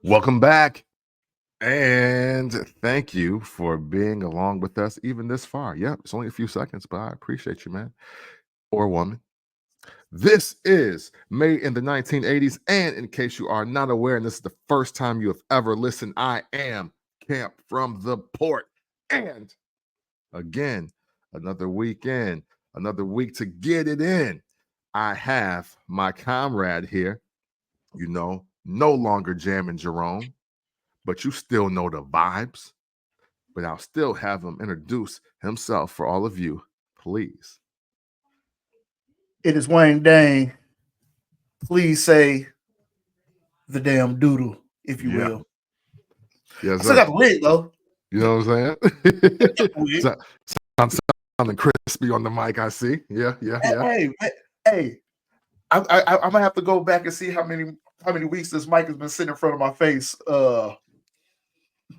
Welcome back. And thank you for being along with us even this far. Yep, it's only a few seconds, but I appreciate you, man or woman. This is made in the 1980s. And in case you are not aware, and this is the first time you have ever listened, I am Camp from the Port. And again, another weekend, another week to get it in. I have my comrade here, no longer jamming Jerome, but you still know the vibes. But I'll still have him introduce himself for all of you, please. It is Wayne Dang. Please say the damn doodle, if you Yeah, will. yes, I still sir. got the wig though. You know what I'm Still got saying? the wig. So- Sounding crispy on the mic, I see. Yeah, yeah, yeah. Hey, I'm gonna have to go back and see how many weeks this mic has been sitting in front of my face.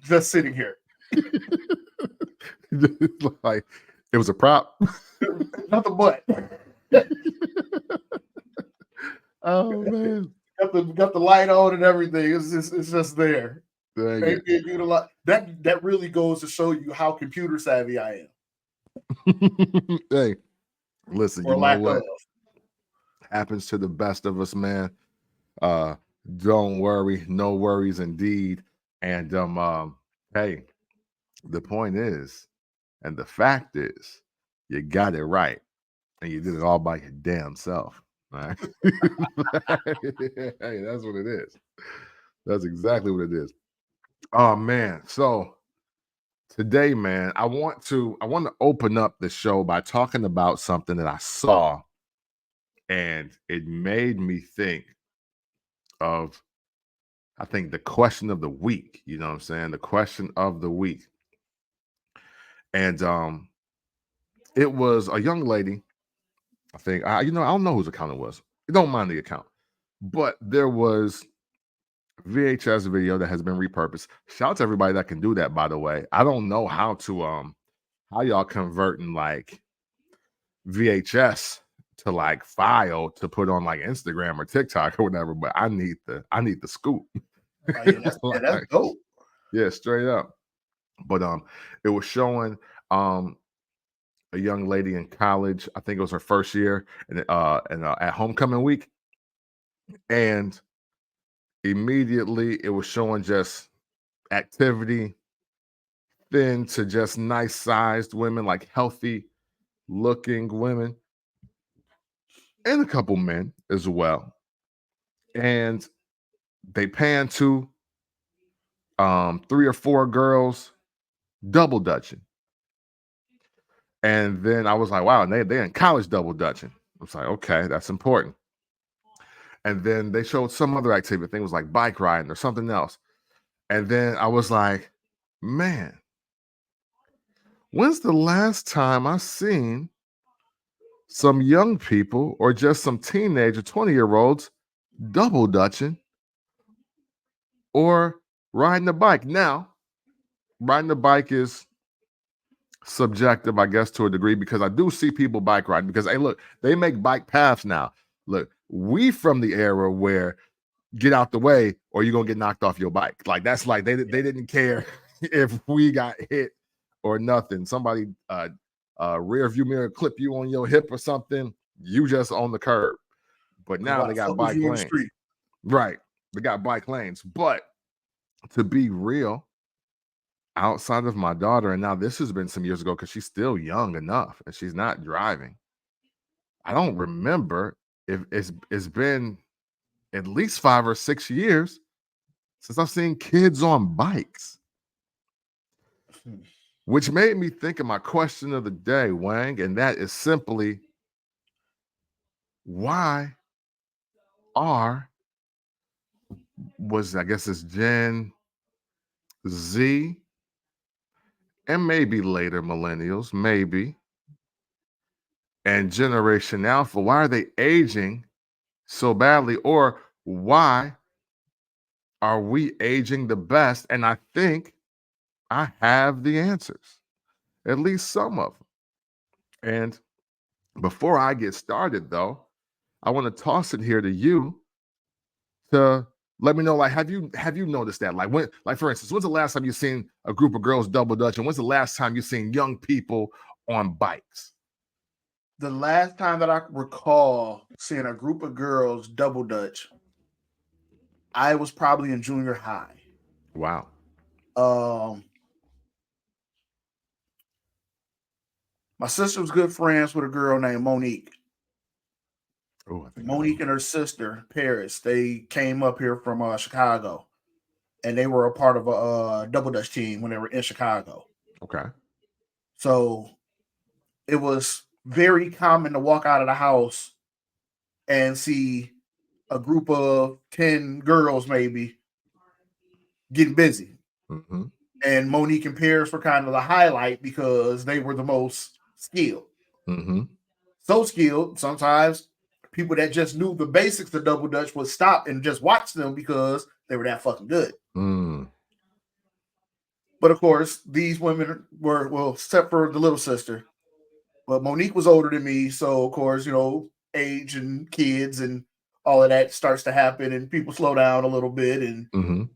Just sitting here. Like it was a prop. Nothing but. Oh man. got the light on and everything. It's just there. Dang Ain't it. being utilized. That really goes to show you how computer savvy I am, Hey, listen, you or know lack of. what? Happens to the best of us, man. Uh, don't worry, no worries indeed. And hey, the point is, and the fact is, you got it right, and you did it all by your damn self. All right. Hey, that's what it is. That's exactly what it is. Oh man. So today, man, I want to open up the show by talking about something that I saw, and it made me think of, I think, the question of the week. You know what I'm saying? The question of the week. And it was a young lady. I think I don't know whose account it was. You don't mind the account, but there was VHS video that has been repurposed. Shout out to everybody that can do that, by the way. I don't know how y'all converting like VHS to like file to put on like Instagram or TikTok or whatever, but I need the scoop. Oh yeah, that's Like, dope. yeah, straight up. But it was showing a young lady in college. I think it was her first year, and at homecoming week, and immediately it was showing just activity, thin to just nice sized women, like healthy looking women, and a couple men as well. And they pan to three or four girls double dutching. And then I was like, wow, and they in college double dutching. I was like, okay, that's important. And then they showed some other activity. I think it was like bike riding or something else. And then I was like, man, when's the last time I seen some young people or just some teenager 20-year-olds double dutching or riding a bike? Now, riding the bike is subjective, I guess, to a degree, because I do see people bike riding because, hey, look, they make bike paths now. Look, we from the era where get out the way or you're gonna get knocked off your bike. Like that's like they didn't care if we got hit or nothing. Somebody rear view mirror clip you on your hip or something, you just on the curb. But Cause now why they the got fuck was bike you in the lanes. street? Right. They got bike lanes. But to be real, outside of my daughter, and now this has been some years ago because she's still young enough and she's not driving. I don't remember if it's been at least 5 or 6 years since I've seen kids on bikes, which made me think of my question of the day, Wang, and that is simply, why are, I guess it's Gen Z and maybe later millennials, maybe, and Generation Alpha, why are they aging so badly? Or why are we aging the best? And I think I have the answers, at least some of them. And before I get started, though, I want to toss it here to you to let me know, like, have you noticed that? Like, when, like, for instance, when's the last time you seen a group of girls double dutch, and when's the last time you seen young people on bikes? The last time that I recall seeing a group of girls double dutch, I was probably in junior high. Wow. My sister was good friends with a girl named Monique. Oh, I think Monique and her sister Paris, they came up here from Chicago, and they were a part of a double dutch team when they were in Chicago. Okay. So it was very common to walk out of the house and see a group of 10 girls maybe getting busy. Mm-hmm. And Monique and Paris were kind of the highlight because they were the most skilled. Mm-hmm. So skilled, sometimes people that just knew the basics of double dutch would stop and just watch them because they were that fucking good. But of course, these women were, well, except for the little sister, but Monique was older than me. So, of course, you know, age and kids and all of that starts to happen, and people slow down a little bit. And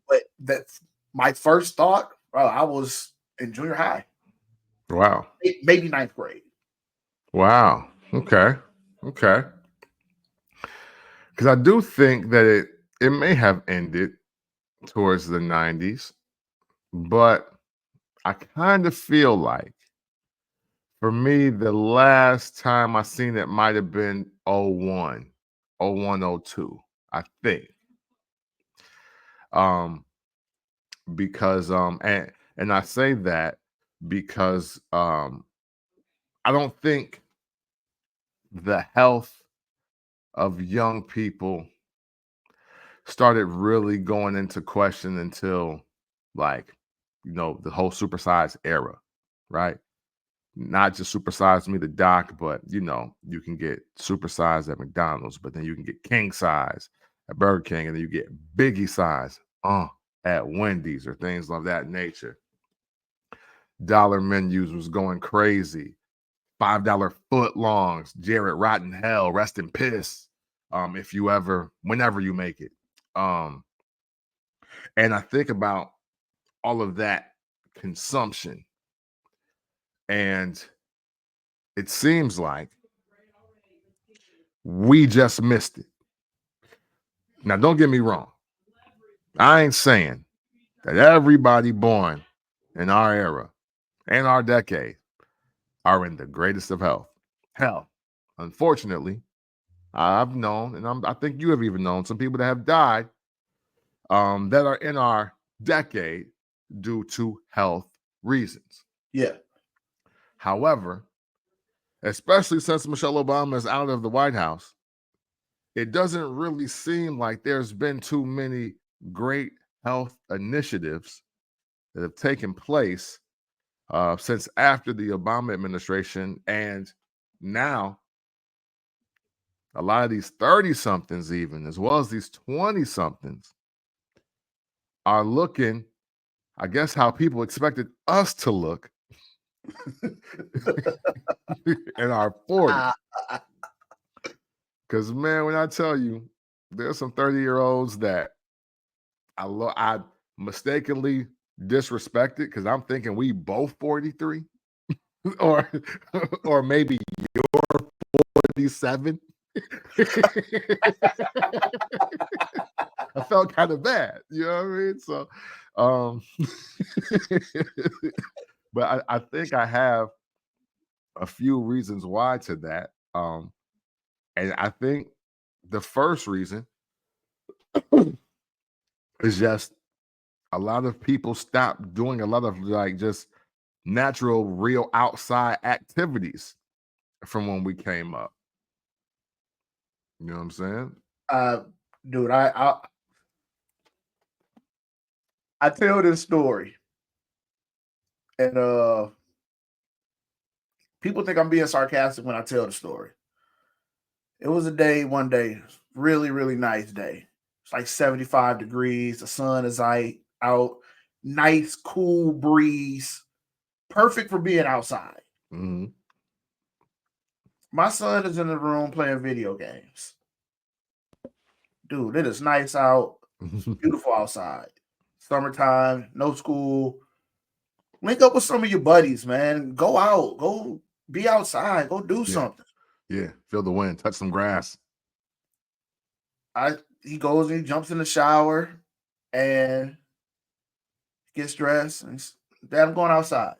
but that's my first thought. I was in junior high. Wow. Maybe ninth grade. Wow. Okay. Okay. Because I do think that it may have ended towards the 90s, but I kind of feel like, for me, the last time I seen it might have been 01, 02, I think. Because and I say that because I don't think the health of young people started really going into question until, like, you know, the whole supersize era, right? Not just supersize me the doc, but you know, you can get supersized at McDonald's, but then you can get king size at Burger King, and then you get biggie size at Wendy's or things of that nature. Dollar menus was going crazy. $5 foot longs, Jared Rotten Hell, rest in piss. If you ever, whenever you make it. And I think about all of that consumption, and it seems like we just missed it. Now, don't get me wrong. I ain't saying that everybody born in our era and our decade are in the greatest of health. Hell, unfortunately, I've known, and I think you have even known, some people that have died that are in our decade due to health reasons. Yeah. However, especially since Michelle Obama is out of the White House, it doesn't really seem like there's been too many great health initiatives that have taken place since after the Obama administration. And now a lot of these 30-somethings, even as well as these 20-somethings, are looking, I guess, how people expected us to look in our 40s. Because, man, when I tell you, there's some 30-year-olds that I mistakenly disrespected because I'm thinking we both 43 or maybe you're 47. I felt kind of bad, you know what I mean? So but I think I have a few reasons why to that. And I think the first reason is just a lot of people stopped doing a lot of, like, just natural, real outside activities from when we came up. You know what I'm saying? Dude, I tell this story, and people think I'm being sarcastic when I tell the story. It was one day, really, really nice day. It's like 75 degrees. The sun is out. Nice, cool breeze. Perfect for being outside. Mm-hmm. My son is in the room playing video games. Dude, it is nice out. Beautiful outside. Summertime, no school. Link up with some of your buddies, man. Go out. Go be outside. Go do Yeah. something. Yeah. Feel the wind. Touch some grass. He goes and he jumps in the shower and gets dressed and Dad, I'm going outside.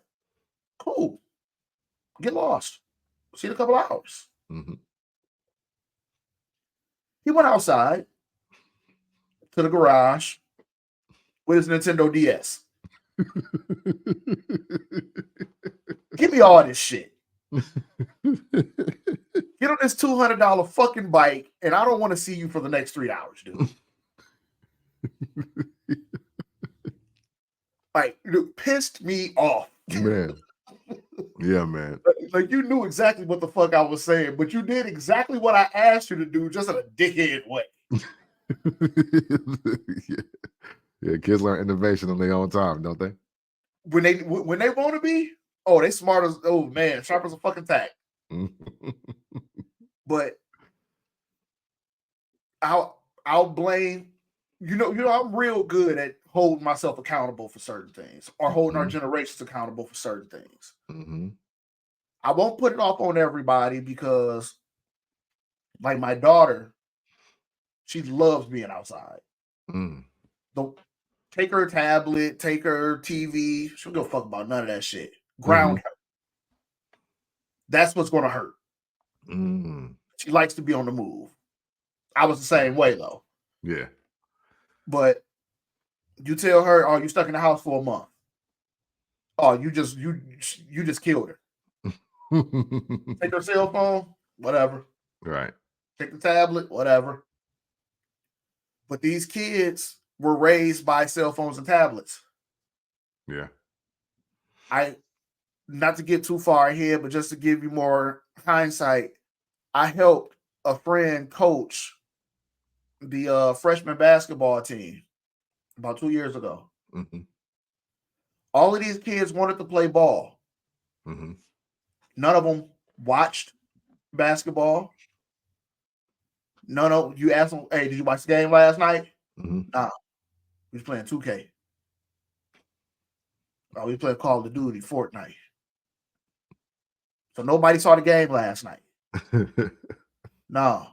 Cool. Get lost. See in a couple hours. Mm-hmm. He went outside to the garage with his Nintendo DS. Give me all this shit. Get on this $200 fucking bike, and I don't want to see you for the next 3 hours, dude. Like, it pissed me off. Man. Yeah, man. Like, you knew exactly what the fuck I was saying, but you did exactly what I asked you to do, just in a dickhead way. Yeah, kids learn innovation on their own time, don't they? When they want to be, oh, they smart as, oh man, sharp as a fucking tack. But I'll blame, you know, I'm real good at holding myself accountable for certain things, or holding our generations accountable for certain things. I won't put it off on everybody because, like my daughter, she loves being outside. Don't take her tablet, take her TV. She don't give a fuck about none of that shit. Ground her. That's what's going to hurt. She likes to be on the move. I was the same way though. Yeah. But you tell her, oh, you stuck in the house for a month. Oh, you just killed her. Take her cell phone, whatever. Right. Take the tablet, whatever. But these kids were raised by cell phones and tablets. Yeah. Not to get too far ahead, but just to give you more hindsight, I helped a friend coach the freshman basketball team about 2 years ago. All of these kids wanted to play ball. None of them watched basketball. No. You asked them, hey, did you watch the game last night? Nah. We was playing 2K. Oh, we played Call of Duty, Fortnite. So nobody saw the game last night. No.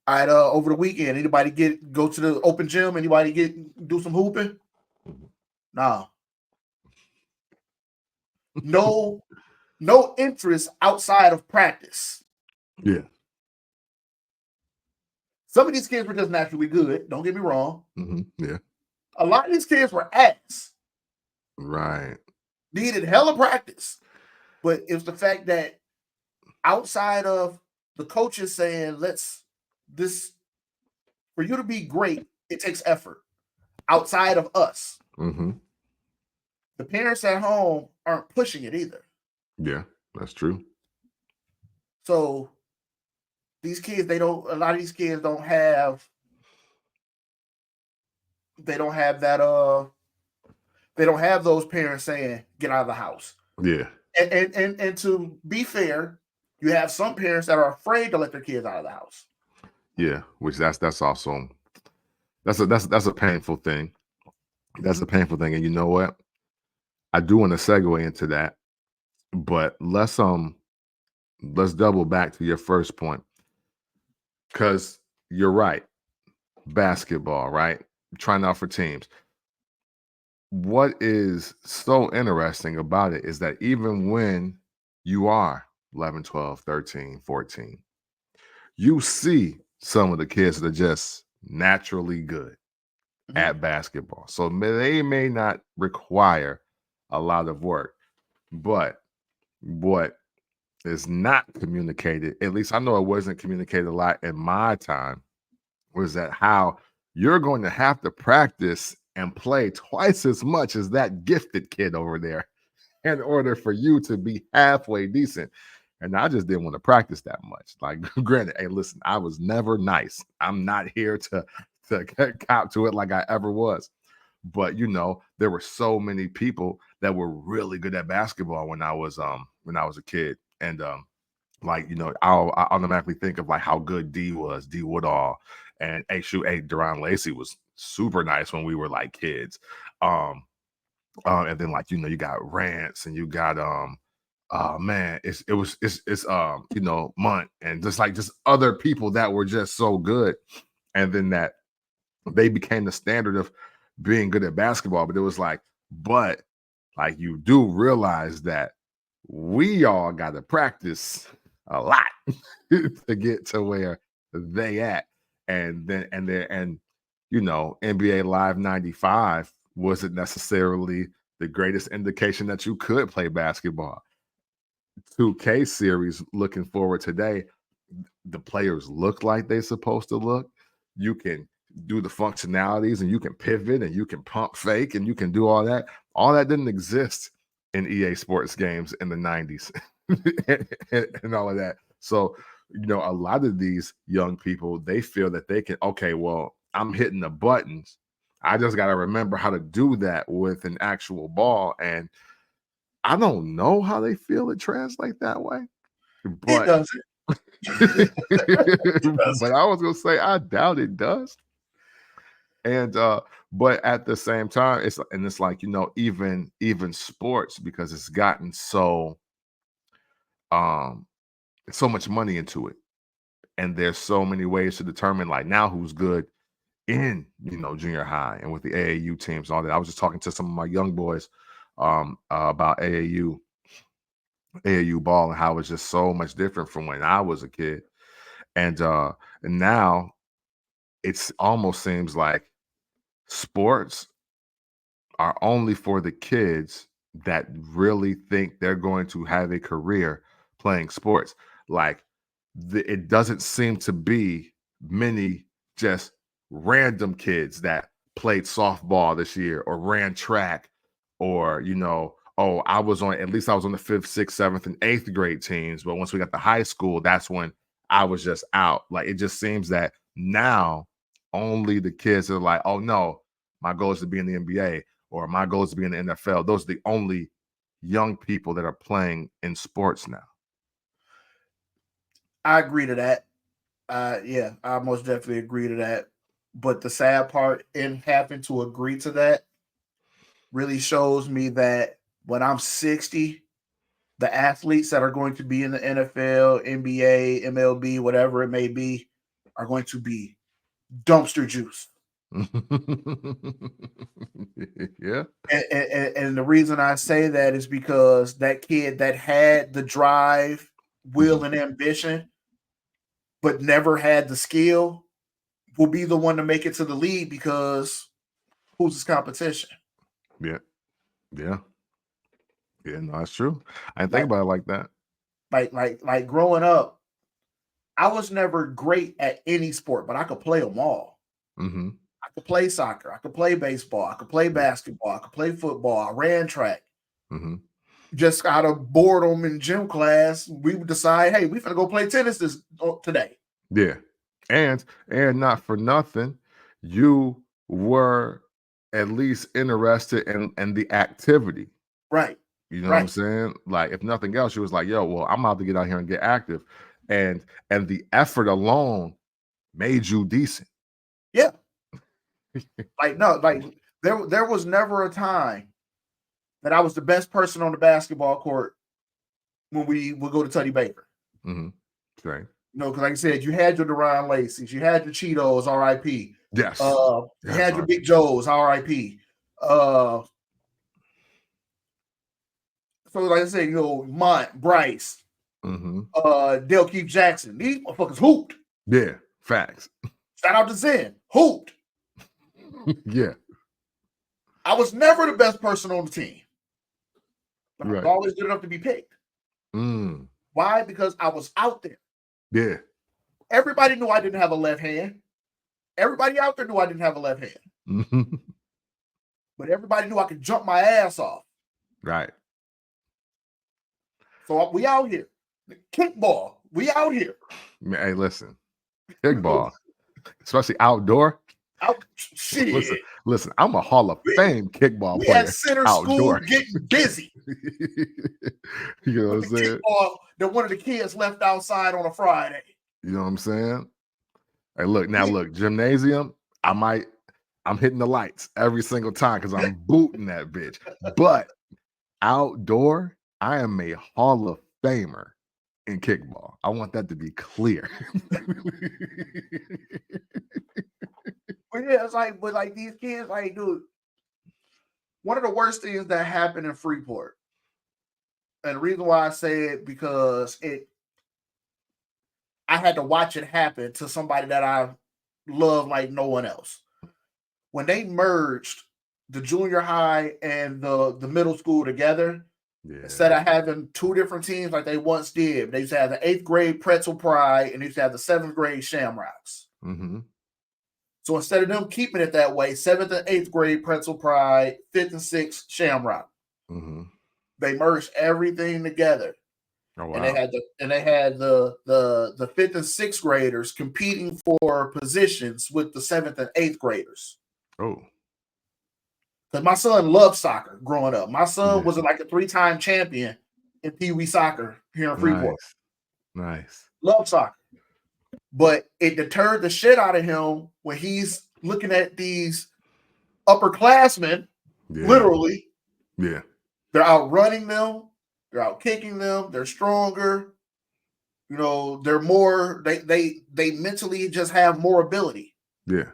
All right, over the weekend, anybody go to the open gym? Anybody do some hooping? No. No interest outside of practice. Yeah. Some of these kids were just naturally good. Don't get me wrong. Yeah. A lot of these kids were ass. Right. Needed hella practice. But it was the fact that outside of the coaches saying, for you to be great, it takes effort. Outside of us. The parents at home aren't pushing it either. Yeah, that's true. So these kids, a lot of these kids don't have that they don't have those parents saying, get out of the house. Yeah. And to be fair, you have some parents that are afraid to let their kids out of the house. Yeah, which that's also that's a painful thing. That's a painful thing. And you know what? I do want to segue into that, but let's double back to your first point. Because you're right. Basketball, right? Trying out for teams. What is so interesting about it is that even when you are 11, 12, 13, 14, you see some of the kids that are just naturally good at basketball. So they may not require a lot of work, but what is not communicated, at least I know it wasn't communicated a lot in my time, was that how you're going to have to practice and play twice as much as that gifted kid over there in order for you to be halfway decent. And I just didn't want to practice that much. Like, granted, hey, listen, I was never nice. I'm not here to cop to it like I ever was. But there were so many people that were really good at basketball when I was a kid. And I automatically think of like how good D Woodall And Deron Lacey was super nice when we were like kids. And then like, you got Rance and you got man, it's Munt and just other people that were just so good. And then that they became the standard of being good at basketball. But it was like, you do realize that we all got to practice a lot to get to where they at. And NBA Live 95 wasn't necessarily the greatest indication that you could play basketball. 2K series looking forward today, the players look like they're supposed to look. You can do the functionalities and you can pivot and you can pump fake and you can do all that. All that didn't exist in EA Sports games in the 90s and all of that. So, a lot of these young people, they feel that they can, okay, well, I'm hitting the buttons. I just got to remember how to do that with an actual ball. And I don't know how they feel it translates that way. But it doesn't. but I was gonna say I doubt it does. And but at the same time, it's like, even sports, because it's gotten so much money into it. And there's so many ways to determine like now who's good in junior high and with the AAU teams and all that. I was just talking to some of my young boys about AAU ball and how it's just so much different from when I was a kid. And now it's almost seems like sports are only for the kids that really think they're going to have a career playing sports. Like it doesn't seem to be many just random kids that played softball this year or ran track or, I was on the 5th, 6th, 7th, and 8th grade teams. But once we got to high school, that's when I was just out. Like it just seems that now only the kids are like, oh no, my goal is to be in the NBA or my goal is to be in the NFL. Those are the only young people that are playing in sports now. I agree to that. Yeah, I most definitely agree to that. But the sad part in having to agree to that really shows me that when I'm 60, the athletes that are going to be in the NFL, NBA, MLB, whatever it may be, are going to be dumpster juice. Yeah. And the reason I say that is because that kid that had the drive, will, and ambition, but never had the skill, will be the one to make it to the league because who's his competition? Yeah. Yeah. Yeah, no, that's true. I didn't think about it like that. Like growing up, I was never great at any sport, but I could play them all. Mm-hmm. I could play soccer. I could play baseball. I could play basketball. I could play football. I ran track. Mm-hmm. Just out of boredom in gym class, we would decide, hey, we're going to go play tennis today. Yeah. And not for nothing, you were at least interested in the activity. Right. You know what I'm saying? Like, if nothing else, you was like, yo, well, I'm about to get out here and get active. And the effort alone made you decent. Yeah. There was never a time that I was the best person on the basketball court when we would go to Teddy Baker. Mm-hmm. Right. Because like I said, you had your Deron Lacey's, you had your Cheetos, R.I.P. Yes. You had your Big Joes, R.I.P. So like I said, Mont, Bryce, Dale Keith Jackson, these motherfuckers hooped. Yeah, facts. Shout out to Zen, hooped. Yeah. I was never the best person on the team. But I was always good enough to be picked. Why? Because I was out there. Yeah. Everybody knew I didn't have a left hand. Everybody out there knew I didn't have a left hand. But everybody knew I could jump my ass off. Right. So we out here. Kickball. We out here. Hey, listen. Kickball. Especially outdoor. Shit. Listen, I'm a Hall of Fame kickball player. We at center outdoor. school getting busy. You know what I'm saying? Kickball that one of the kids left outside on a Friday. You know what I'm saying? Hey, look, gymnasium, I'm hitting the lights every single time because I'm booting that bitch. But outdoor, I am a Hall of Famer in kickball. I want that to be clear. But yeah, it's like, but like these kids, like, dude, one of the worst things that happened in Freeport, and the reason why I say it because I had to watch it happen to somebody that I love like no one else. When they merged the junior high and the middle school together, instead Yeah. of having two different teams like they once did, they used to have the 8th grade Pretzel Pride and they used to have the 7th grade Shamrocks. Mm-hmm. So instead of them keeping it that way, 7th and 8th grade Pretzel Pride, 5th and 6th Shamrock, Mm-hmm. they merged everything together. Oh And wow. they had the 5th and 6th graders competing for positions with the 7th and 8th graders. Oh. Because my son loved soccer growing up. My son Yeah. was like a 3-time champion in Pee Wee soccer here in Freeport. Nice. Loved soccer. But it deterred the shit out of him when he's looking at these upperclassmen, literally. Yeah. They're outrunning them, they're out kicking them, they're stronger. You know, they're more, they mentally just have more ability. Yeah.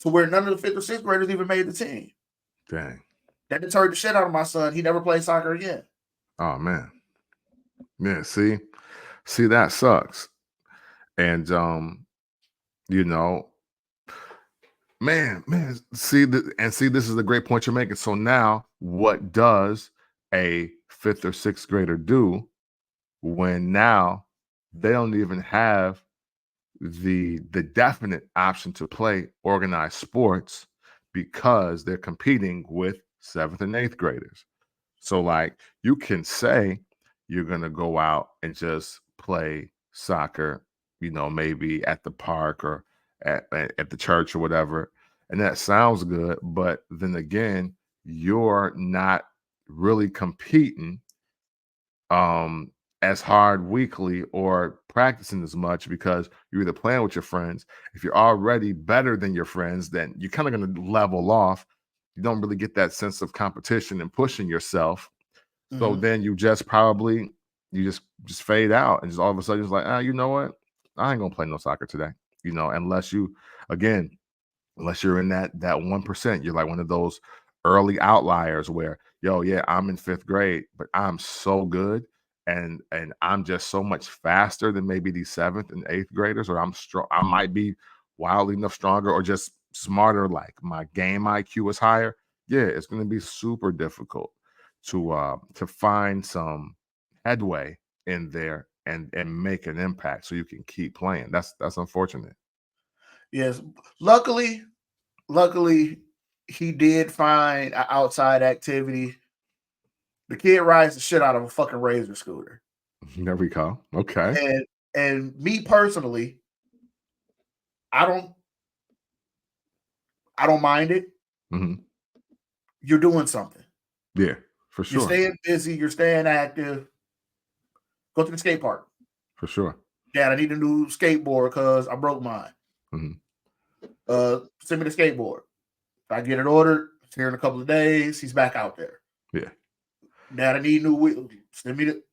To where none of the 5th or 6th graders even made the team. Dang. That deterred the shit out of my son. He never played soccer again. Oh man. Yeah, see, that sucks. And you know, man, see this is a great point you're making. So now what does a 5th or 6th grader do when now they don't even have the definite option to play organized sports because they're competing with 7th and 8th graders? So like you can say you're going to go out and just play soccer, maybe at the park or at the church or whatever. And that sounds good, but then again, you're not really competing as hard weekly or practicing as much because you're either playing with your friends. If you're already better than your friends, then you're kind of going to level off. You don't really get that sense of competition and pushing yourself. So then you just probably just fade out and just all of a sudden it's like, you know what? I ain't gonna play no soccer today. Unless you're in that 1%, you're like one of those early outliers where, yeah, I'm in 5th grade, but I'm so good and I'm just so much faster than maybe these 7th and 8th graders, or I'm strong. I might be wildly enough stronger or just smarter, like my game IQ is higher. Yeah, it's gonna be super difficult to find some headway in there and make an impact so you can keep playing. That's unfortunate. Yes. Luckily, he did find an outside activity. The kid rides the shit out of a fucking Razor scooter. There we go. Okay. And me personally, I don't mind it. Mm-hmm. You're doing something. Yeah, for sure. You're staying busy. You're staying active. Go to the skate park. For sure. Dad, I need a new skateboard because I broke mine. Mm-hmm. Send me the skateboard. I get it ordered. It's here in a couple of days. He's back out there. Yeah. Dad, I need new wheels. Send me the.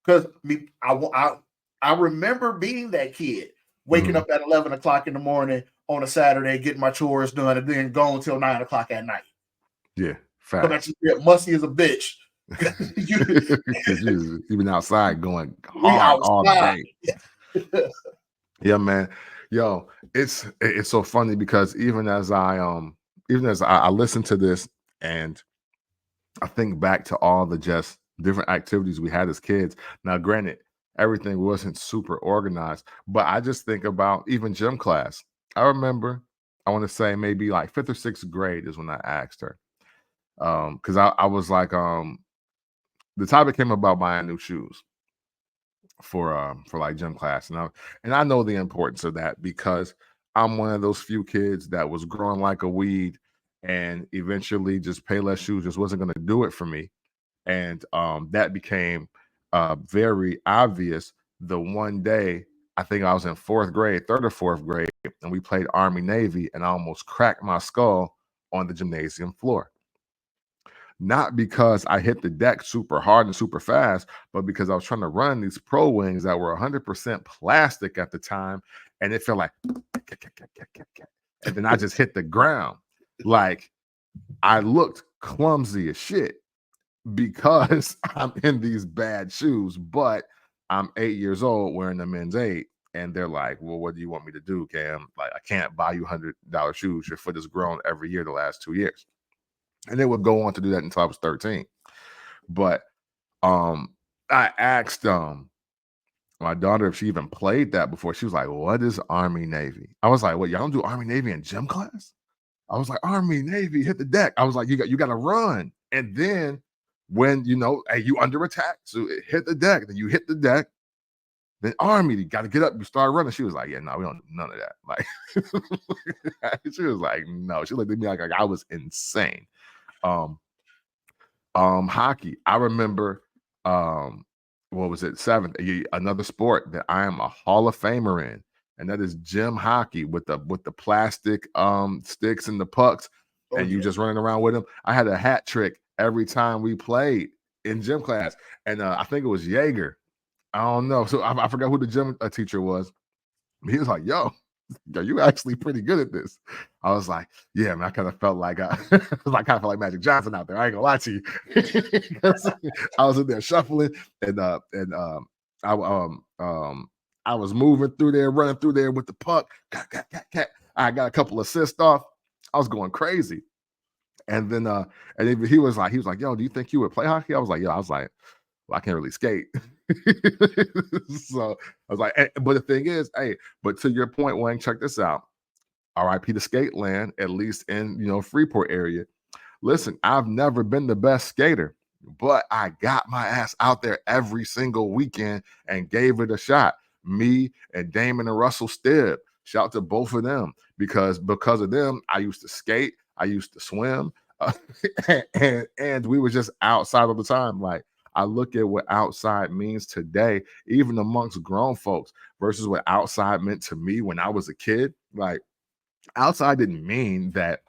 Because I remember being that kid, waking up at 11 o'clock in the morning on a Saturday, getting my chores done, and then going till 9 o'clock at night. Yeah, Come back to get musty as a bitch. You've been outside going hard all day. Yeah, man. Yo, it's so funny because even as I listen to this and I think back to all the just different activities we had as kids. Now, granted, everything wasn't super organized, but I just think about even gym class. I remember, I want to say maybe like 5th or 6th grade is when I asked her. Because I was like, the topic came about buying new shoes for like gym class. And I know the importance of that because I'm one of those few kids that was growing like a weed and eventually just Payless shoes just wasn't going to do it for me. And that became very obvious the one day I think I was in 4th grade, 3rd or 4th grade, and we played Army Navy, and I almost cracked my skull on the gymnasium floor. Not because I hit the deck super hard and super fast, but because I was trying to run these pro wings that were 100% plastic at the time, and it felt like, and then I just hit the ground. Like, I looked clumsy as shit because I'm in these bad shoes, but I'm 8 years old wearing the men's 8. And they're like, well, what do you want me to do, Cam? Like, I can't buy you $100 shoes. Your foot has grown every year the last 2 years. And they would go on to do that until I was 13. But I asked my daughter if she even played that before. She was like, what is Army Navy? I was like, what, y'all don't do Army Navy in gym class? I was like, Army Navy, hit the deck. I was like, you got to run. And then when, hey, you under attack, so hit the deck. Then you hit the deck. Then Army, you got to get up. You start running. She was like, yeah, no, we don't do none of that. Like, she was like, no. She looked at me like I was insane. Hockey. I remember, what was it? 7th, another sport that I am a Hall of Famer in, and that is gym hockey with the plastic sticks and the pucks, and you just running around with them. I had a hat trick every time we played in gym class, and I think it was Jaeger. I don't know. So I forgot who the gym teacher was. He was like, yo, you actually pretty good at this. I was like, yeah, man, I kind of felt like I kind of felt like Magic Johnson out there. I ain't gonna lie to you. I was in there shuffling and I was moving through there, running through there with the puck. I got a couple assists off. I was going crazy. And then and he was like, yo, do you think you would play hockey? I was like, well, I can't really skate. So I was like, but the thing is, but to your point, Wayne, check this out. RIP to skate land, at least in Freeport area. Listen, I've never been the best skater, but I got my ass out there every single weekend and gave it a shot. Me and Damon and Russell Stibb. Shout out to both of them because of them, I used to skate, I used to swim, and we were just outside all the time. Like, I look at what outside means today, even amongst grown folks, versus what outside meant to me when I was a kid. Like, outside didn't mean that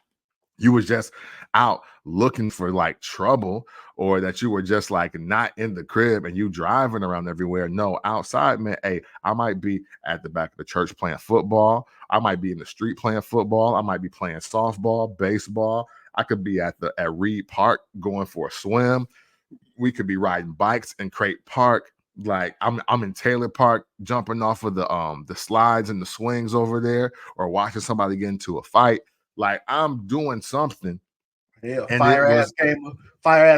you was just out looking for like trouble, or that you were just like not in the crib and you driving around everywhere. No, outside meant, hey, I might be at the back of the church playing football. I might be in the street playing football. I might be playing softball, baseball. I could be at Reed Park going for a swim. We could be riding bikes in Crate Park. Like, I'm in Taylor Park jumping off of the slides and the swings over there, or watching somebody get into a fight. Like, I'm doing something. Yeah, fire ass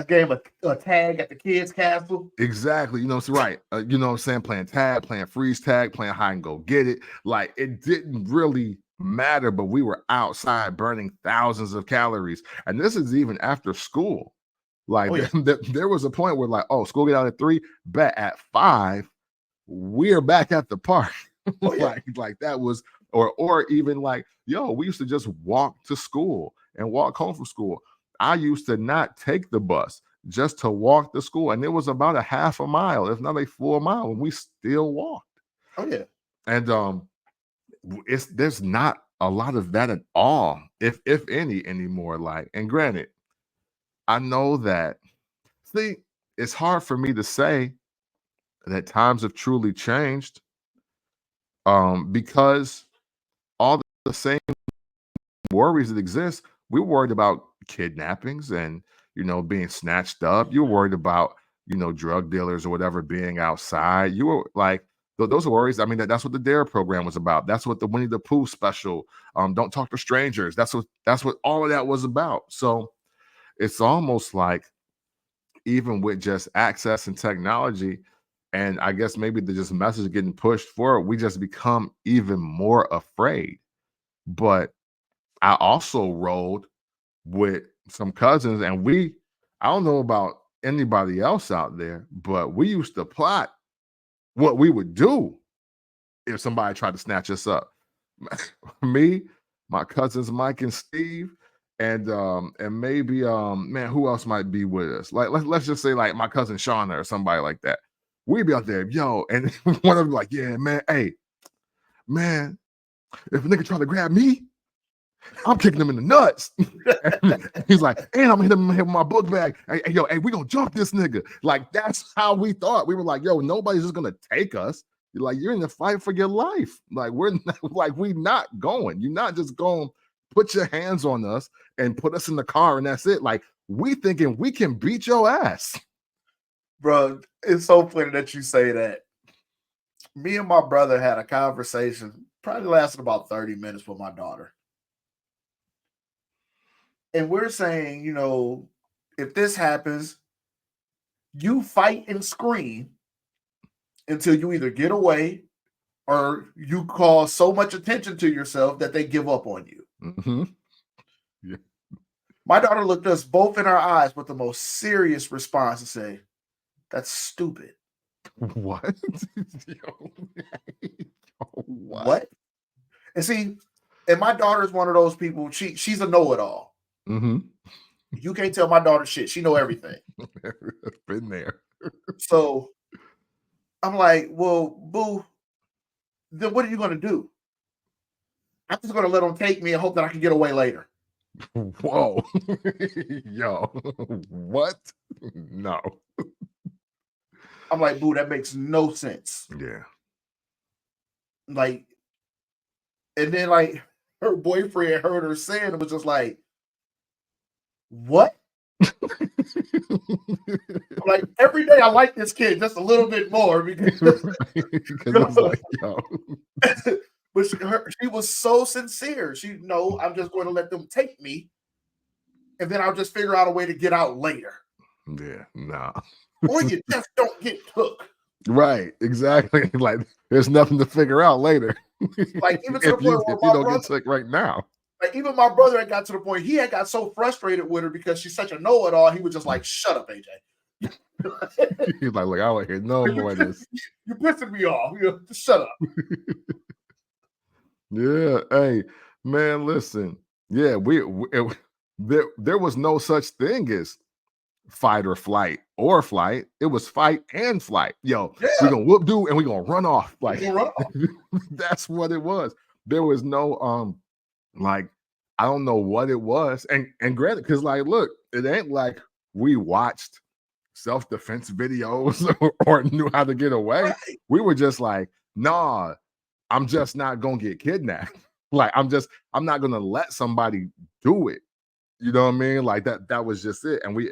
game, a tag at the kids' castle. Exactly. So right. You know what I'm saying? Playing tag, playing freeze tag, playing hide and go get it. Like, it didn't really matter, but we were outside burning thousands of calories. And this is even after school. Like, there was a point where, like, school get out at 3, bet at 5, we're back at the park. like that was, or even like, yo, we used to just walk to school and walk home from school. I used to not take the bus, just to walk to school, and it was about a half a mile, if not a full mile, and we still walked. Oh yeah. And there's not a lot of that at all, if any, anymore. Like, and granted, I know that, see, it's hard for me to say that times have truly changed, because all the same worries that exist, we're worried about kidnappings and, being snatched up. You're worried about, drug dealers or whatever being outside. You were like, those are worries. I mean, that's what the DARE program was about. That's what the Winnie the Pooh special, Don't Talk to Strangers. That's what all of that was about. So it's almost like, even with just access and technology, and I guess maybe the just message getting pushed forward, we just become even more afraid. But I also rolled with some cousins, and I don't know about anybody else out there, but we used to plot what we would do if somebody tried to snatch us up. Me, my cousins Mike and Steve, and maybe man, who else might be with us? Like, let's just say like my cousin Shauna or somebody like that. We'd be out there, yo, and one of them like, yeah, man, hey, man, if a nigga try to grab me, I'm kicking him in the nuts. He's like, and I'm hitting him with my book bag. Hey, yo, hey, we gonna jump this nigga. Like, that's how we thought. We were like, yo, nobody's just gonna take us. You're like, you're in the fight for your life. Like, we're not, like, we not going. You're not just going to put your hands on us and put us in the car and that's it. Like, we thinking we can beat your ass. Bro, it's so funny that you say that. Me and my brother had a conversation, probably lasted about 30 minutes with my daughter. And we're saying, you know, if this happens, you fight and scream until you either get away or you cause so much attention to yourself that they give up on you. Mm-hmm. Yeah. My daughter looked us both in our eyes with the most serious response and say, "That's stupid." What? Yo, what? And see, and my daughter's one of those people, she's a know-it-all. Mm-hmm. You can't tell my daughter shit. She know everything. Been there. So I'm like, well, boo, then what are you going to do? I'm just going to let them take me and hope that I can get away later. Whoa. Yo, what? No. I'm like, boo, that makes no sense. Yeah. Like, and then like her boyfriend heard her saying it was just like, what? Like every day I like this kid just a little bit more because it's like, yo. But she was so sincere. She I'm just going to let them take me and then I'll just figure out a way to get out later. Yeah, nah. Or you just don't get took. Right, exactly. Like there's nothing to figure out later. Like even to the point where if you don't get took right now. Like even my brother had got to the point he had got so frustrated with her because she's such a know-it-all. He was just like, "Shut up, AJ." He's like, "Look, I don't hear no more of this. You're pissing me off. Just shut up." Yeah, hey, man, listen. Yeah, there was no such thing as fight or flight or flight. It was fight and flight. Yo, we're gonna whoop dude and we're gonna run off. Like that's what it was. There was no like I don't know what it was. And granted, because like look, it ain't like we watched self-defense videos or knew how to get away. Right. We were just like, nah, I'm just not gonna get kidnapped. Like I'm not gonna let somebody do it. You know what I mean? Like that was just it. And we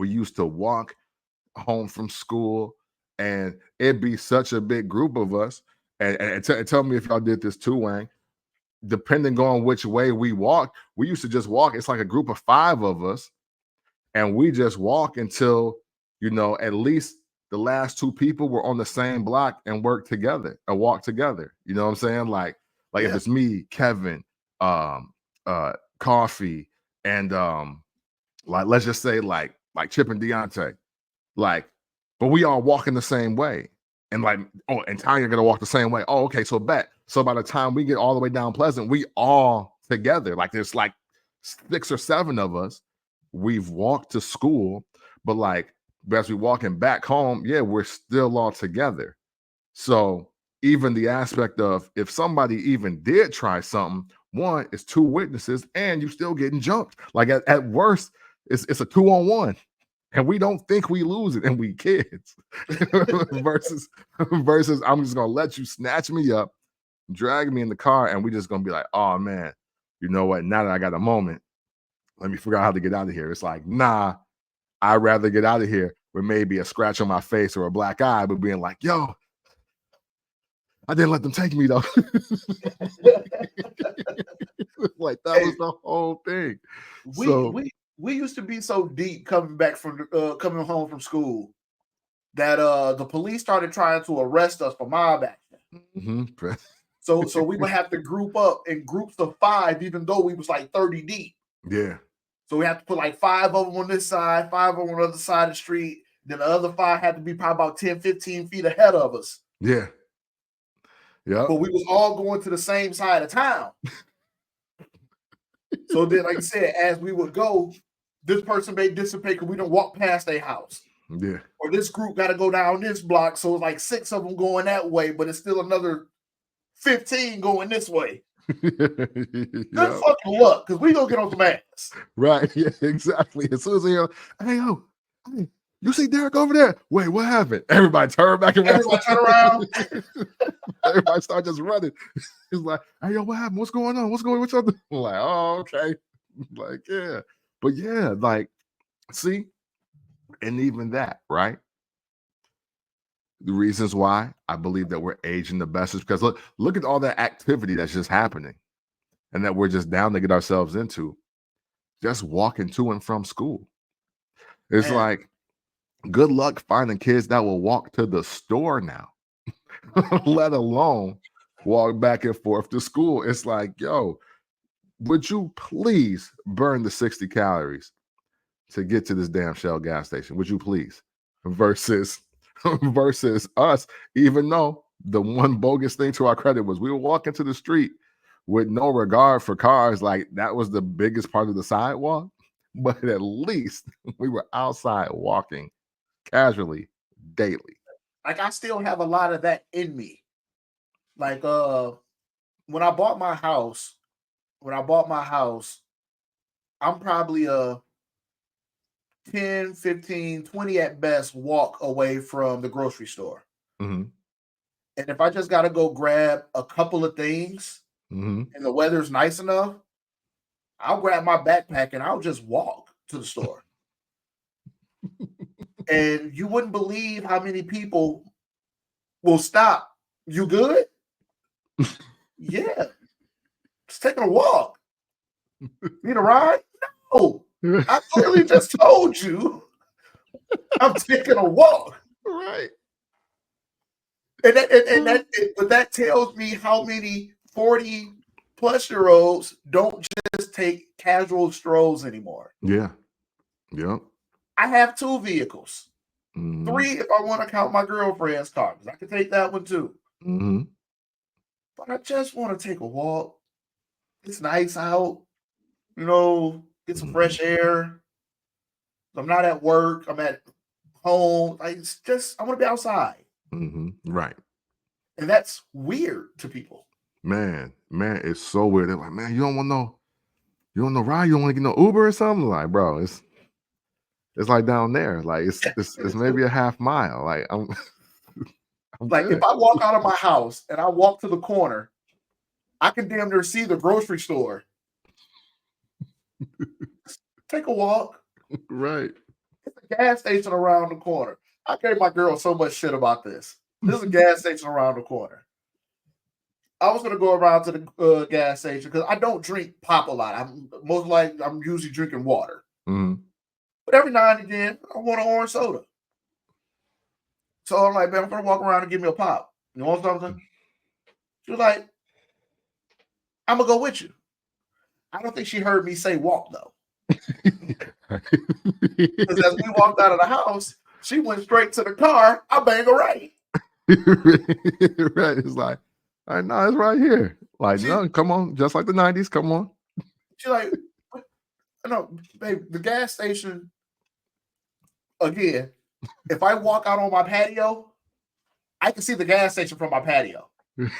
used to walk home from school and it'd be such a big group of us. And tell me if y'all did this too, Wang. Depending on which way we walked, we used to just walk. It's like a group of 5 of us, and we just walk until, at least the last 2 people were on the same block and work together or walk together. You know what I'm saying? Like if it's me, Kevin, Coffee, and like let's just say like Chip and Deontay, like, but we all walking the same way. And like, and Tanya gonna walk the same way. Oh, okay, so bet. So by the time we get all the way down Pleasant, we all together. Like there's like 6 or 7 of us. We've walked to school, but like as we walking back home, we're still all together. So even the aspect of if somebody even did try something, one, it's 2 witnesses and you still getting jumped. Like at worst, it's a 2-on-1. And we don't think we lose it, and we kids. versus I'm just gonna let you snatch me up, drag me in the car, and we just gonna be like, oh man, you know what? Now that I got a moment, let me figure out how to get out of here. It's like, nah, I'd rather get out of here with maybe a scratch on my face or a black eye, but being like, yo, I didn't let them take me though. Like that was the whole thing. We used to be so deep coming home from school that the police started trying to arrest us for mob action. Mm-hmm. So we would have to group up in groups of 5, even though we was like 30 deep. Yeah. So we have to put like 5 of them on this side, 5 of them on the other side of the street. Then the other 5 had to be probably about 10, 15 feet ahead of us. Yeah. Yeah. But we was all going to the same side of town. So then, like I said, as we would go, this person may dissipate because we don't walk past their house. Yeah. Or this group got to go down this block. So it's like 6 of them going that way, but it's still another 15 going this way. Good Yep. fucking luck, because we gonna get on some ass. Right. Yeah, exactly. As soon as you hey, yo, hey, you see Derek over there? Wait, what happened? Everybody turn back around. Everybody turn around. Everybody start just running. It's like, hey, yo, what happened? What's going on? What's going on with something? I'm like, oh, okay. Like, yeah. But yeah, like, see, and even that, right? The reasons why I believe that we're aging the best is because look at all that activity that's just happening and that we're just down to get ourselves into. Just walking to and from school. It's Man. like, good luck finding kids that will walk to the store now, let alone walk back and forth to school. It's like, yo, would you please burn the 60 calories to get to this damn Shell gas station? Would you please? Versus us, even though the one bogus thing to our credit was we were walking to the street with no regard for cars, like that was the biggest part of the sidewalk. But at least we were outside walking casually daily. Like, I still have a lot of that in me. Like, when I bought my house, I'm probably a 10, 15, 20 at best walk away from the grocery store. Mm-hmm. And if I just got to go grab a couple of things and the weather's nice enough, I'll grab my backpack and I'll just walk to the store. And you wouldn't believe how many people will stop. You good? Yeah. Just taking a walk. Need a ride? No. I clearly just told you I'm taking a walk. Right. But that tells me how many 40-plus-year-olds don't just take casual strolls anymore. Yeah. Yep. I have 2 vehicles. Mm-hmm. 3 if I want to count my girlfriend's car, because I can take that one too. Mm-hmm. But I just want to take a walk. It's nice out. Get some fresh air. I'm not at work. I'm at home. I want to be outside. Mm-hmm. Right. And that's weird to people. Man, it's so weird. They're like, man, you don't want no ride? You don't want to get no Uber or something? Like, bro, it's like down there. Like it's maybe a half mile. Like I'm like good. If I walk out of my house and I walk to the corner, I can damn near see the grocery store. Take a walk. Right. It's a gas station around the corner. I gave my girl so much shit about this. There's a gas station around the corner. I was gonna go around to the gas station because I don't drink pop a lot. I'm usually drinking water. Mm-hmm. But every now and again, I want an orange soda. So I'm like, man, I'm gonna walk around and give me a pop. You want something? She was like, I'm gonna go with you. I don't think she heard me say walk though. Because as we walked out of the house, she went straight to the car. I banged her right. Right. It's like, all right, no, it's right here. Like, no, come on, just like the 90s. Come on. She's like, no, babe, the gas station. Again, if I walk out on my patio, I can see the gas station from my patio. If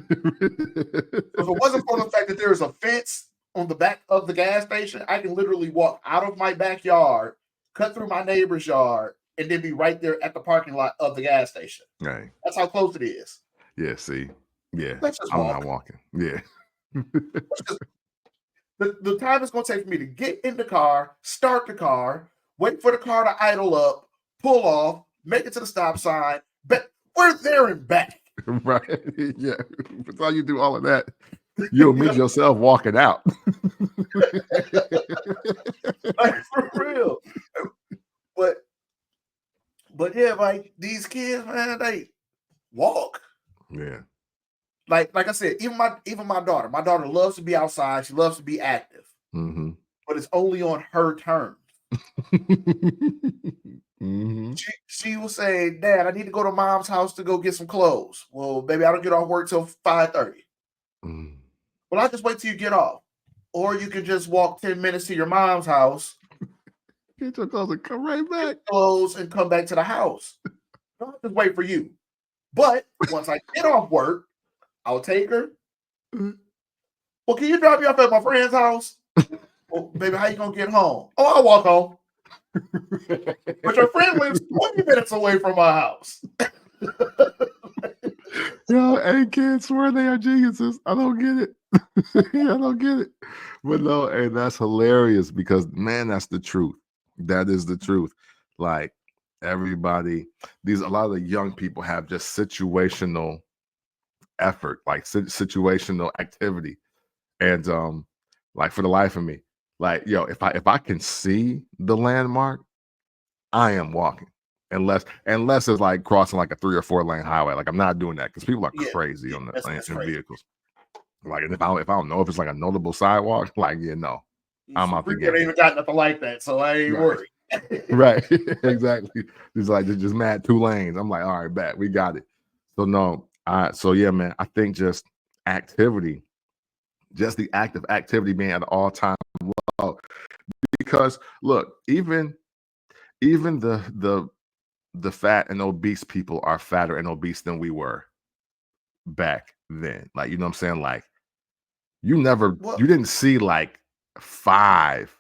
it wasn't for the fact that there is a fence on the back of the gas station, I can literally walk out of my backyard, cut through my neighbor's yard, and then be right there at the parking lot of the gas station. Right. That's how close it is. Yeah, see. Yeah. I'm not walking. Yeah. The time it's going to take for me to get in the car, start the car, wait for the car to idle up, pull off, make it to the stop sign, but we're there and back. Right. Yeah. Before you do all of that, you'll meet yourself walking out. Like, for real. But yeah, like these kids, man, they walk. Yeah. Like I said, even my daughter. My daughter loves to be outside. She loves to be active. Mm-hmm. But it's only on her terms. Mm-hmm. She will say, Dad, I need to go to Mom's house to go get some clothes. Well, baby, I don't get off work till 5:30. Mm. Well, I'll just wait till you get off. Or you can just walk 10 minutes to your mom's house. Get your clothes and come right back. Clothes and come back to the house. Don't just wait for you. But once I get off work, I'll take her. Well, can you drop me off at my friend's house? Well, baby, how you gonna get home? Oh, I'll walk home. But your friend lives 20 minutes away from my house. Yo, hey kids swear they are geniuses. I don't get it. I don't get it. But no, hey, that's hilarious because man, that's the truth. That is the truth. Like everybody, a lot of the young people have just situational effort, like situational activity. And like for the life of me, like yo, if I can see the landmark, I am walking. Unless it's like crossing like a 3 or 4 lane highway. Like I'm not doing that because people are Yeah, crazy on that's in crazy. vehicles. Like, and if I don't know if it's like a notable sidewalk, like no, I'm out the Freeway ain't game. even got nothing like that, so I ain't Right, worried. right, exactly. It's like they're just mad 2 lanes. I'm like, all right, bet we got it. So no, so yeah, man. I think just activity, just the act of activity being at an all time low. Because look, even the fat and obese people are fatter and obese than we were back then. Like, you know what I'm saying? Like, you Well, didn't see like 5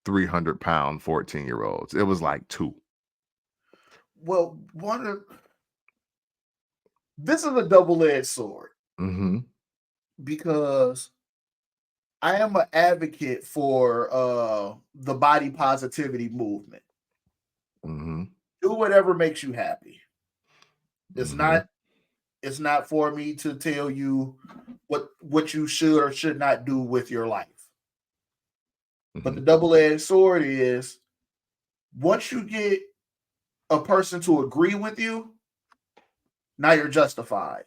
300-pound 14-year-olds. It was like 2. this is a double-edged sword Mm-hmm. because I am an advocate for the body positivity movement. Mm-hmm. Do whatever makes you happy. It's Mm-hmm. not for me to tell you what you should or should not do with your life. But Mm-hmm. the double-edged sword is once you get a person to agree with you, now you're justified.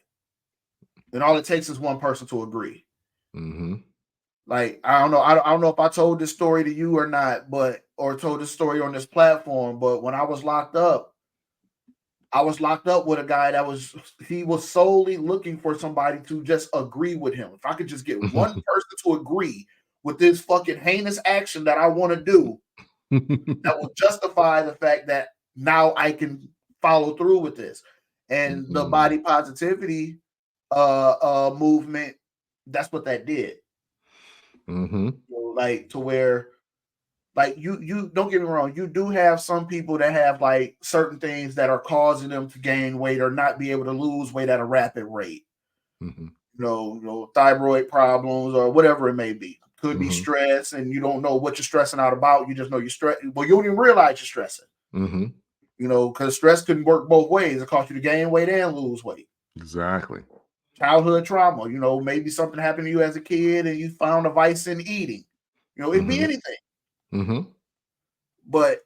And all it takes is one person to agree. Mm-hmm. Like I don't know, I don't know if I told this story to you or not, or told this story on this platform. But when I was locked up with a guy he was solely looking for somebody to just agree with him. If I could just get one person to agree with this fucking heinous action that I want to do, that will justify the fact that now I can follow through with this. And the Mm-hmm. body positivity movement, that's what that did. Mm-hmm. Like to where like you don't get me wrong, you do have some people that have like certain things that are causing them to gain weight or not be able to lose weight at a rapid rate. Mm-hmm. Thyroid problems or whatever it may be. Could be Mm-hmm. stress, and you don't know what you're stressing out about. You just know you're stressed. Well, you don't even realize you're stressing. Mm-hmm. Because stress can work both ways. It causes you to gain weight and lose weight. Exactly. Childhood trauma, maybe something happened to you as a kid and you found a vice in eating. It'd be Mm-hmm. anything. Mm-hmm. But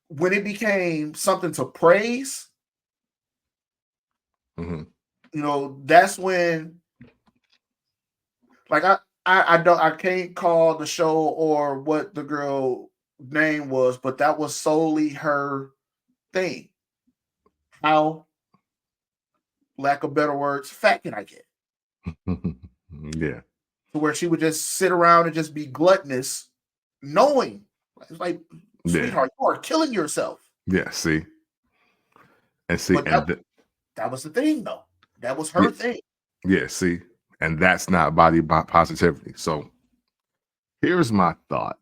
when it became something to praise, Mm-hmm. that's when, like, I can't call the show or what the girl name was, but that was solely her thing. How, lack of better words, fat can I get? Yeah. To where she would just sit around and just be gluttonous, knowing it's like, Yeah. sweetheart, you are killing yourself. Yeah. See. And see, But that was the thing, though. That was yeah, her thing. yeah, see, and that's not body positivity. So here's my thought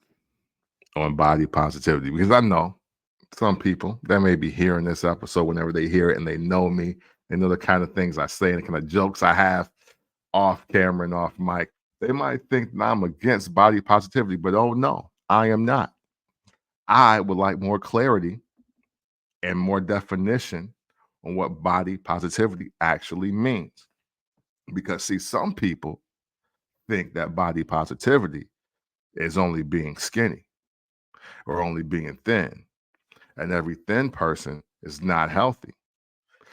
on body positivity, because I know some people that may be hearing this episode whenever they hear it and they know me, they know the kind of things I say and the kind of jokes I have off camera and off mic. They might think I'm against body positivity, but oh no, I am not. I would like more clarity and more definition on what body positivity actually means. Because see, some people think that body positivity is only being skinny or only being thin, and every thin person is not healthy.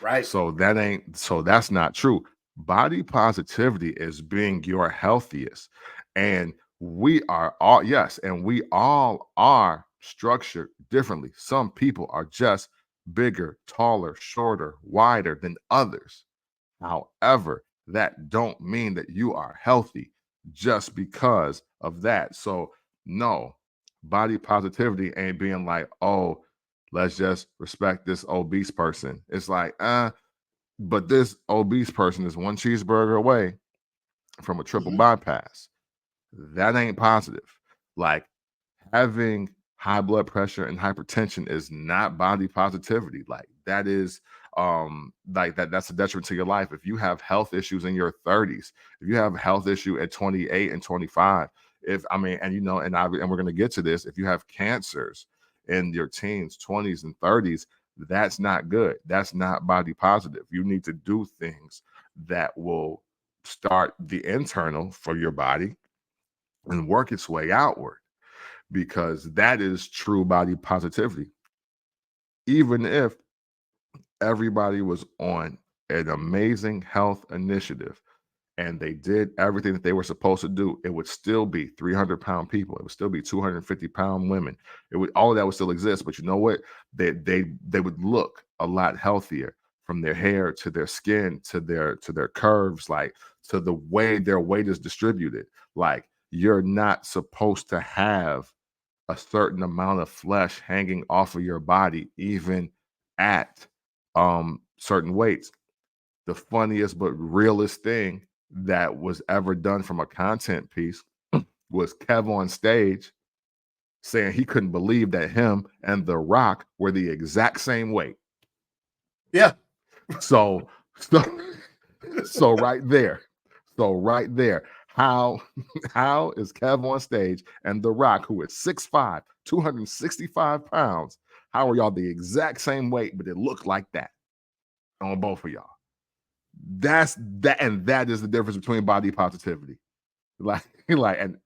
Right. So that's not true. Body positivity is being your healthiest. And we are all, yes, and we all are structured differently. Some people are just bigger, taller, shorter, wider than others. However, that don't mean that you are healthy just because of that. So no, body positivity ain't being like, oh, let's just respect this obese person. It's like, But this obese person is one cheeseburger away from a triple Mhm. bypass. That ain't positive. Like, having high blood pressure and hypertension is not body positivity. Like, that is like that's a detriment to your life. If you have health issues in your 30s, if you have a health issue at 28 and 25, if I mean, and and we're gonna get to this, if you have cancers in your teens, 20s, and 30s, that's not good. That's not body positive. You need to do things that will start the internal for your body and work its way outward, because that is true body positivity. Even if everybody was on an amazing health initiative and they did everything that they were supposed to do, it would still be 300-pound people. It would still be 250-pound women. It would, all of that would still exist. But you know what? They would look a lot healthier, from their hair to their skin to their curves, like to the way their weight is distributed. Like, you're not supposed to have a certain amount of flesh hanging off of your body, even at certain weights. The funniest but realest thing that was ever done from a content piece was Kev on stage saying he couldn't believe that him and The Rock were the exact same weight. Yeah. So, so, so right there. So right there, how is Kev on stage and The Rock, who is 6'5", 265 pounds, how are y'all the exact same weight, but it looked like that on both of y'all? That's that, and that is the difference between body positivity. Like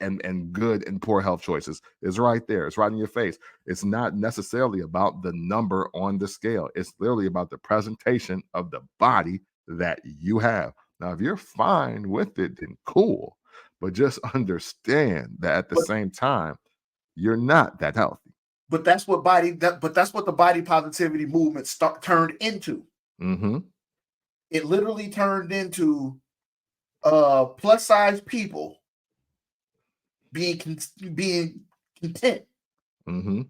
and good and poor health choices is right there. It's right in your face. It's not necessarily about the number on the scale. It's literally about the presentation of the body that you have. Now, if you're fine with it, then cool. But just understand that at the But same time, you're not that healthy. but that's what the body positivity movement turned into. Mm-hmm. It literally turned into plus size people being being content. Mm-hmm.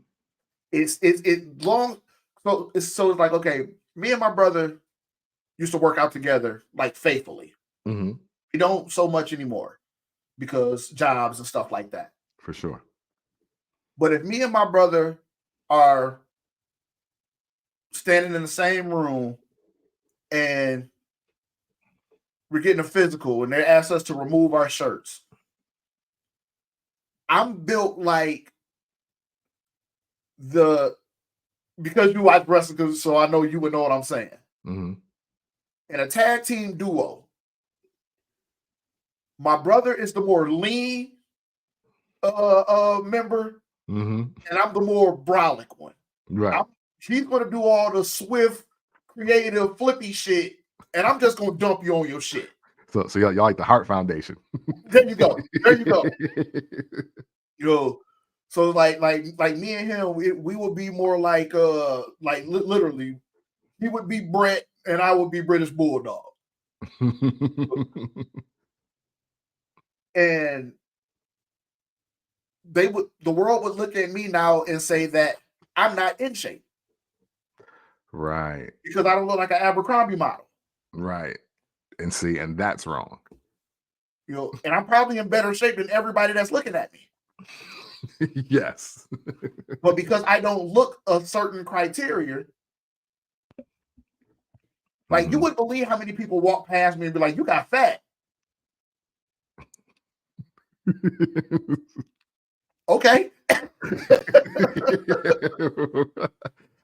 It's long. It's like, okay, me and my brother used to work out together like faithfully. Mm-hmm. We don't so much anymore because jobs and stuff like that. For sure. But if me and my brother are standing in the same room and we're getting a physical and they ask us to remove our shirts, I'm built like the because you watch wrestling, so I know you would know what I'm saying. Mm-hmm. In a tag team duo, my brother is the more lean member, Mm-hmm. and I'm the more brolic one. Right. He's gonna do all the swift, creative, flippy shit, and I'm just gonna dump you on your shit. So y'all like the Heart Foundation. There you go. There you go. You know, so like me and him, we would be more like literally, he would be Brett and I would be British Bulldog. And the world would look at me now and say that I'm not in shape. Right. Because I don't look like an Abercrombie model. Right. And see, and that's wrong. You know, and I'm probably in better shape than everybody that's looking at me. Yes. But because I don't look a certain criteria, like you wouldn't believe how many people walk past me and be like, "You got fat." Okay.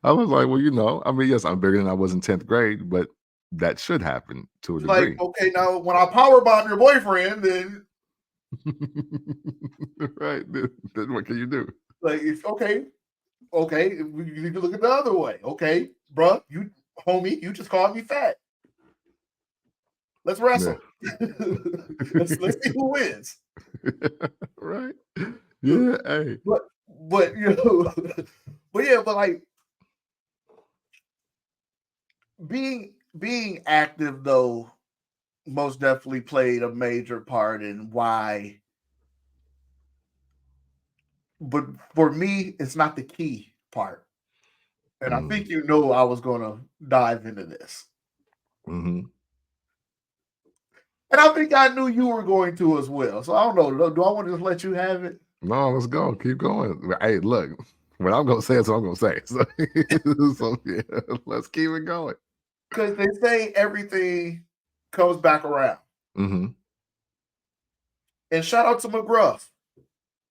I was like, well, I mean, yes, I'm bigger than I was in 10th grade, but that should happen to a degree. Like, okay, now when I power bomb your boyfriend, then right. Then what can you do? like, if okay, you need to look at the other way. Okay, bruh, homie, you just called me fat. Let's wrestle. Yeah. let's see who wins. Right. Yeah. Hey. But but like being active though most definitely played a major part in why. But for me, it's not the key part. And I think I was going to dive into this. Mm-hmm. And I think I knew you were going to as well. So I don't know. Do I want to just let you have it? No, let's go. Keep going. Hey, look, what I'm gonna say is what I'm gonna say. So, so yeah, let's keep it going. Because they say everything comes back around. Mm-hmm. And shout out to McGruff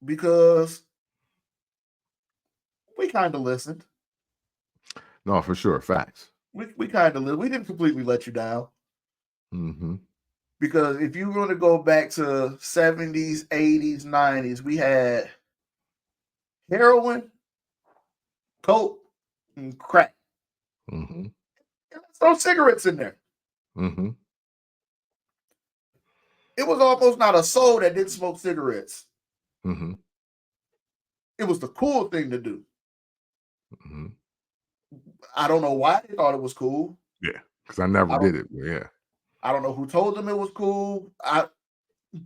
because we kind of listened. No, for sure. Facts. We kind of listened. We didn't completely let you down. Mm-hmm. Because if you want to go back to 70s, 80s, 90s, we had heroin, coke, and crack. Mm-hmm. And let's throw cigarettes in there. Mm-hmm. It was almost not a soul that didn't smoke cigarettes. Mm-hmm. It was the cool thing to do. Mm-hmm. I don't know why they thought it was cool. Yeah, because I never did it. But yeah. I don't know who told them it was cool.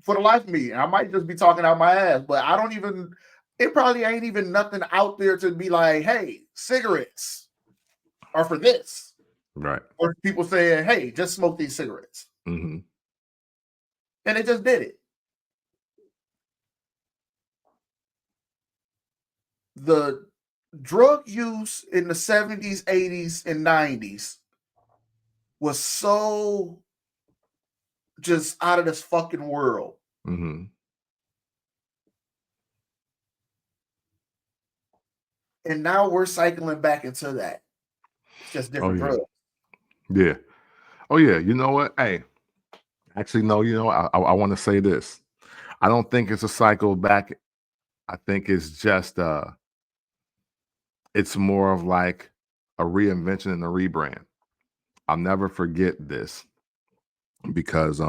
For the life of me, I might just be talking out my ass, but I don't even. It probably ain't even nothing out there to be like, hey, cigarettes are for this. Right. Or people saying, hey, just smoke these cigarettes. Mm-hmm. And they just did it. The drug use in the 70s, 80s, and 90s was so just out of this fucking world. Mm-hmm. And now we're cycling back into that. It's just different drugs. Yeah. Oh yeah. You know what? Hey, actually, no. You know, I want to say this. I don't think it's a cycle back. I think it's just it's more of like a reinvention and a rebrand. I'll never forget this because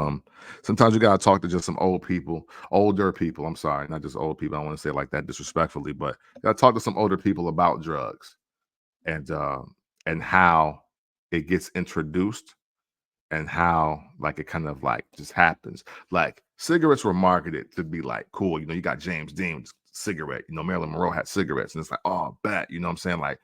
sometimes you gotta talk to just some older people. I'm sorry, not just old people. I don't want to say it like that disrespectfully, but you gotta talk to some older people about drugs and how it gets introduced and how like it kind of like just happens. Like cigarettes were marketed to be like cool. You know, you got James Dean's cigarette. You know, Marilyn Monroe had cigarettes, and it's like, oh, bet. You know what I'm saying? Like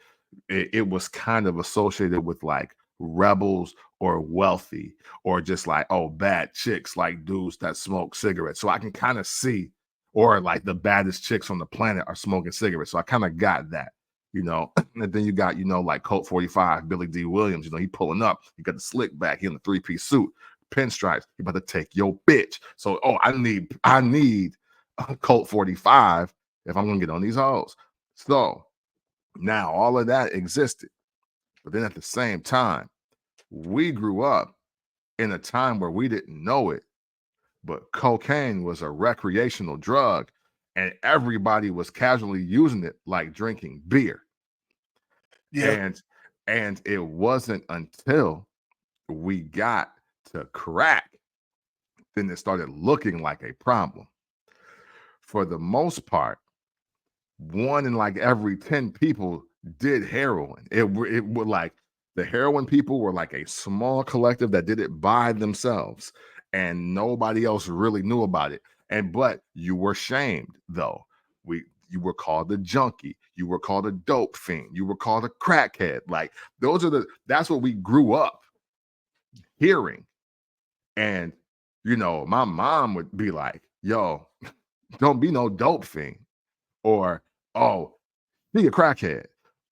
it was kind of associated with like rebels or wealthy or just like, oh, bad chicks like dudes that smoke cigarettes. So I can kind of see, or like the baddest chicks on the planet are smoking cigarettes. So I kind of got that. You know, and then you got, you know, like Colt 45, Billy D. Williams, you know, he pulling up, he got the slick back, he in the 3-piece suit, pinstripes, he about to take your bitch. So, oh, I need a Colt 45 if I'm gonna get on these hoes. So now all of that existed. But then at the same time, we grew up in a time where we didn't know it, but cocaine was a recreational drug and everybody was casually using it like drinking beer. Yeah. And it wasn't until we got to crack then it started looking like a problem. For the most part, one in like every 10 people did heroin. It would like the heroin people were like a small collective that did it by themselves and nobody else really knew about it. And but you were shamed though. You were called a junkie, you were called a dope fiend, you were called a crackhead. Like that's what we grew up hearing. And you know, my mom would be like, yo, don't be no dope fiend. Or, oh, he a crackhead.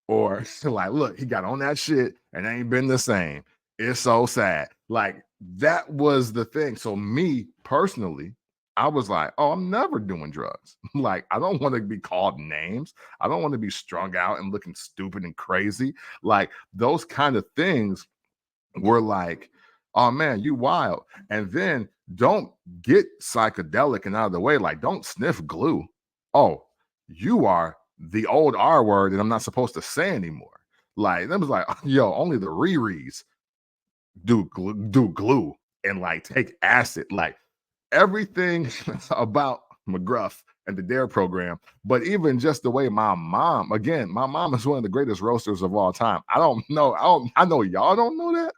Or like, look, he got on that shit and ain't been the same. It's so sad. Like that was the thing. So me personally, I was like, oh, I'm never doing drugs. Like, I don't want to be called names. I don't want to be strung out and looking stupid and crazy. Like those kind of things were like, oh man, you wild. And then don't get psychedelic and out of the way. Like, don't sniff glue. Oh, you are the old R word that I'm not supposed to say anymore. Like, that was like, yo, only the Riris do glue and like take acid. Like everything about McGruff and the Dare program, but even just the way my mom is one of the greatest roasters of all time. I know y'all don't know that,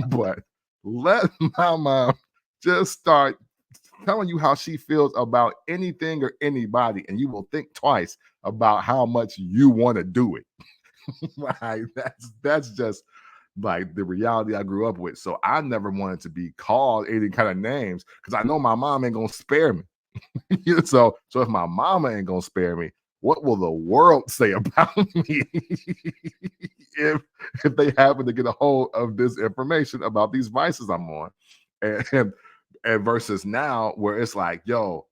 but let my mom just start telling you how she feels about anything or anybody, and you will think twice about how much you want to do it. Like like the reality I grew up with. So I never wanted to be called any kind of names because I know my mom ain't gonna spare me. So if my mama ain't gonna spare me, what will the world say about me if they happen to get a hold of this information about these vices I'm on? And versus now where it's like, yo,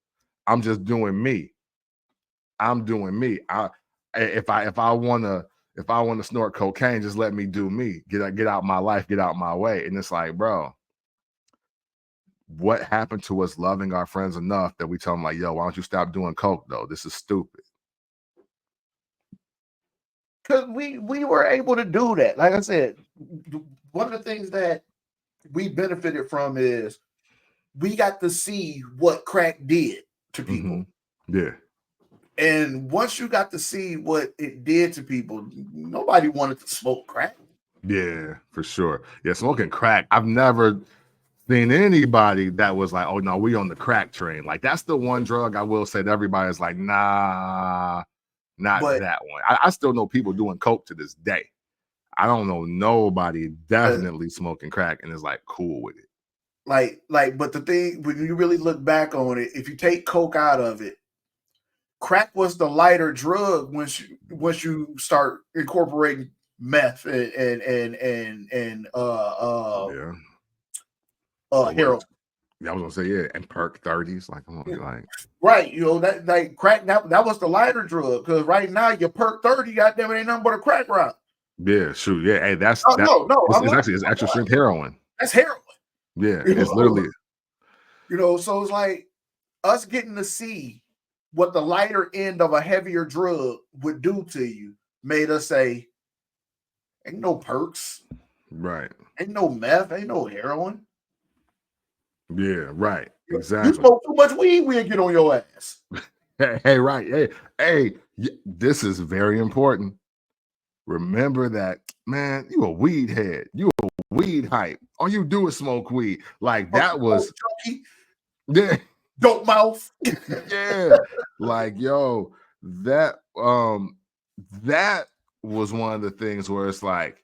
I'm just doing me. I'm doing me. If I wanna snort cocaine, just let me do me. Get out my life, get out my way. And it's like, bro, what happened to us loving our friends enough that we tell them like, yo, why don't you stop doing coke though? This is stupid. Because we were able to do that. Like I said, one of the things that we benefited from is we got to see what crack did to people. Yeah. And once you got to see what it did to people, nobody wanted to smoke crack. Yeah, for sure. Yeah, smoking crack. I've never seen anybody that was like, oh no, we on the crack train. Like that's the one drug I will say that everybody's like, nah, not But that one. I still know people doing coke to this day. I don't know nobody definitely smoking crack and is like cool with it. But the thing, when you really look back on it, if you take coke out of it, crack was the lighter drug once you start incorporating meth and heroin. Yeah, I was gonna say yeah, and perk 30s, like come on, like right, you know that like crack that was the lighter drug because right now your perk 30, goddamn it, ain't nothing but a crack rock. Yeah, shoot, yeah, hey, that's no, it's extra strength heroin. That's heroin. Yeah, it's literally, so it's like us getting to see what the lighter end of a heavier drug would do to you made us say, ain't no perks. Right. Ain't no meth. Ain't no heroin. Yeah, right. Exactly. You smoke too much weed, we'll get on your ass. Hey, right. Hey, this is very important. Remember that, man, you a weed head. You a weed hype. All you do is smoke weed. Like that was yeah. Dope mouth. Yeah. Like, yo, that was one of the things where it's like,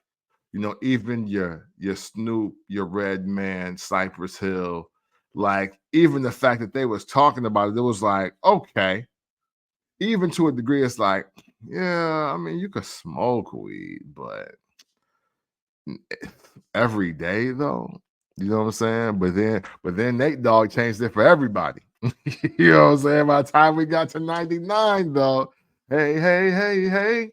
you know, even your Snoop, your Red Man, Cypress Hill, like even the fact that they was talking about it was like, okay. Even to a degree, it's like, yeah, I mean, you could smoke weed, but every day though, you know what I'm saying? But then Nate Dogg changed it for everybody. You know what I'm saying? By the time we got to 99, though, hey.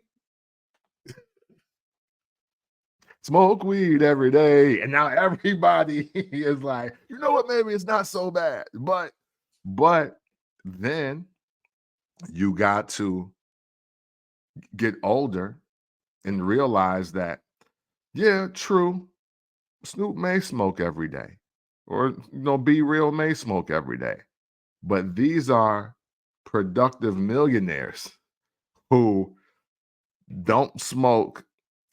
Smoke weed every day. And now everybody is like, you know what? Maybe it's not so bad. But then you got to get older and realize that, yeah, true, Snoop may smoke every day. Or, you know, Be Real may smoke every day. But these are productive millionaires who don't smoke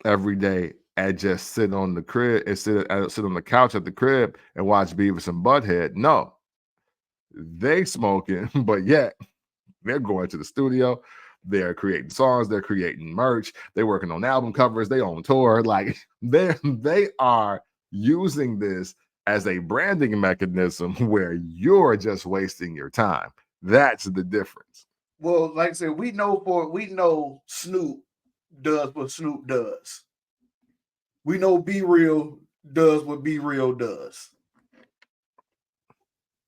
every day and just sit on the crib and sit on the couch at the crib and watch Beavis and Butthead. No, they smoking, but yet they're going to the studio. They're creating songs. They're creating merch. They're working on album covers. They on tour. Like they are using this as a branding mechanism where you're just wasting your time. That's the difference. Well, like I said, we know Snoop does what Snoop does. We know Be Real does what Be Real does.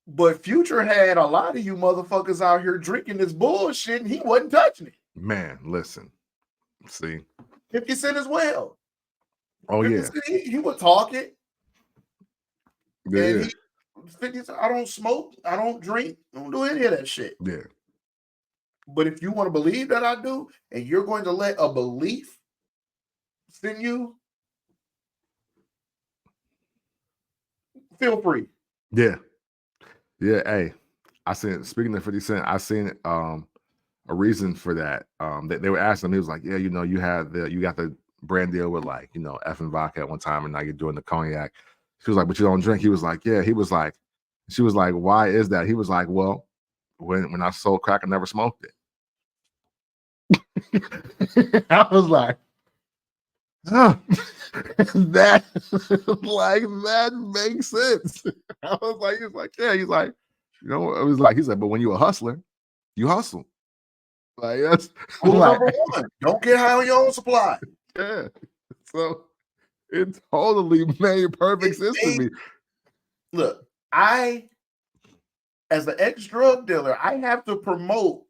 But Future had a lot of you motherfuckers out here drinking this bullshit and he wasn't touching it. Man, listen. See? 50 Cent as well. Oh, yeah. He would talk it. Yeah. 50 Cent, I don't smoke. I don't drink. I don't do any of that shit. Yeah. But if you want to believe that I do, and you're going to let a belief send you, feel free. Yeah. Yeah. Hey, speaking of 50 Cent, I seen a reason for that. They were asking him, he was like, yeah, you know, you got the brand deal with like, you know, F and vodka at one time, and now you're doing the cognac. She was like, but you don't drink. He was like, yeah. He was like, she was like, why is that? He was like, well, when I sold crack, I never smoked it. I was like, Huh. That like that makes sense. I was like, he's like, yeah, he's like, you know, it was like, he said, but when you a hustler, you hustle. Like that's Rule like, number one: don't get high on your own supply. yeah. So it totally made perfect It sense to made me. look. As an ex-drug dealer, I have to promote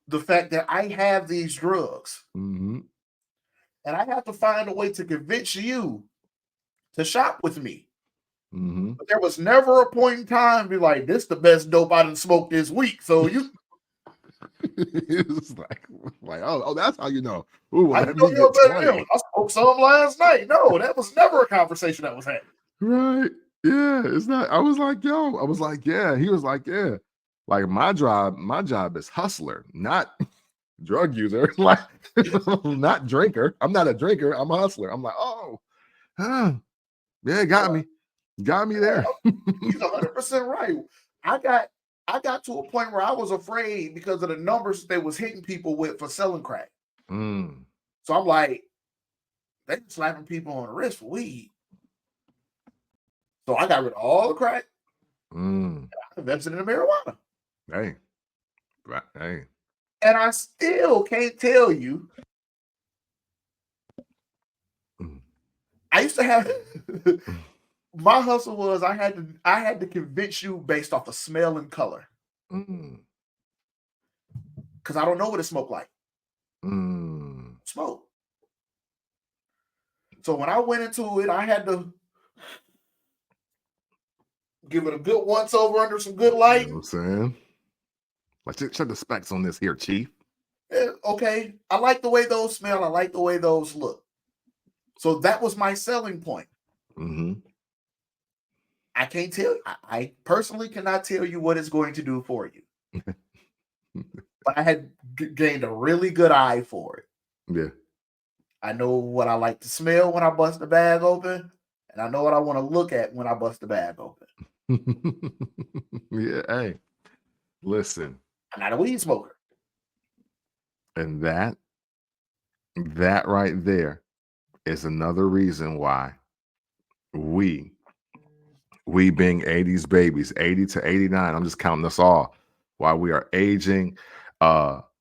the fact that I have these drugs, Mm-hmm. and I have to find a way to convince you to shop with me. Mm-hmm. But there was never a point in time to be like, "This the best dope I done smoked this week." So It's like, oh, that's how you know. Ooh, well, how you let know me you're get better than 20. him? I smoked some last night. No, that was never a conversation that was had. Right. Yeah. It's not. I was like, yo, I was like, yeah. He was like, yeah. Like my job is hustler, not drug user. Like not drinker. I'm not a drinker. I'm a hustler. I'm like, oh, huh. Yeah, got me. Got me there. He's 100% right. I got I got to a point where I was afraid because of the numbers they was hitting people with for selling crack. Mm, So I'm like, they slapping people on the wrist for weed. So I got rid of all the crack. mm. I invested in the marijuana. Hey. Right. Hey. And I still can't tell you. Mm, I used to have mm, my hustle was I had to convince you based off of smell and color. mm, Because I don't know what it smoked like. mm. Smoke. So when I went into it, I had to give it a good once over under some good You know what I'm lighting. saying? Like, check the specs on this here, Chief. Okay, I like the way those smell. I like the way those look. So that was my selling point. Mm-hmm. I can't tell. I personally cannot tell you what it's going to do for you, but I had gained a really good eye for it. Yeah. I know what I like to smell when I bust the bag open, and I know what I want to look at when I bust the bag open. Yeah. Hey, listen, I'm not a weed smoker. and that right there is another reason why we we being 80s babies, 80 to 89, I'm just counting us all, why we are aging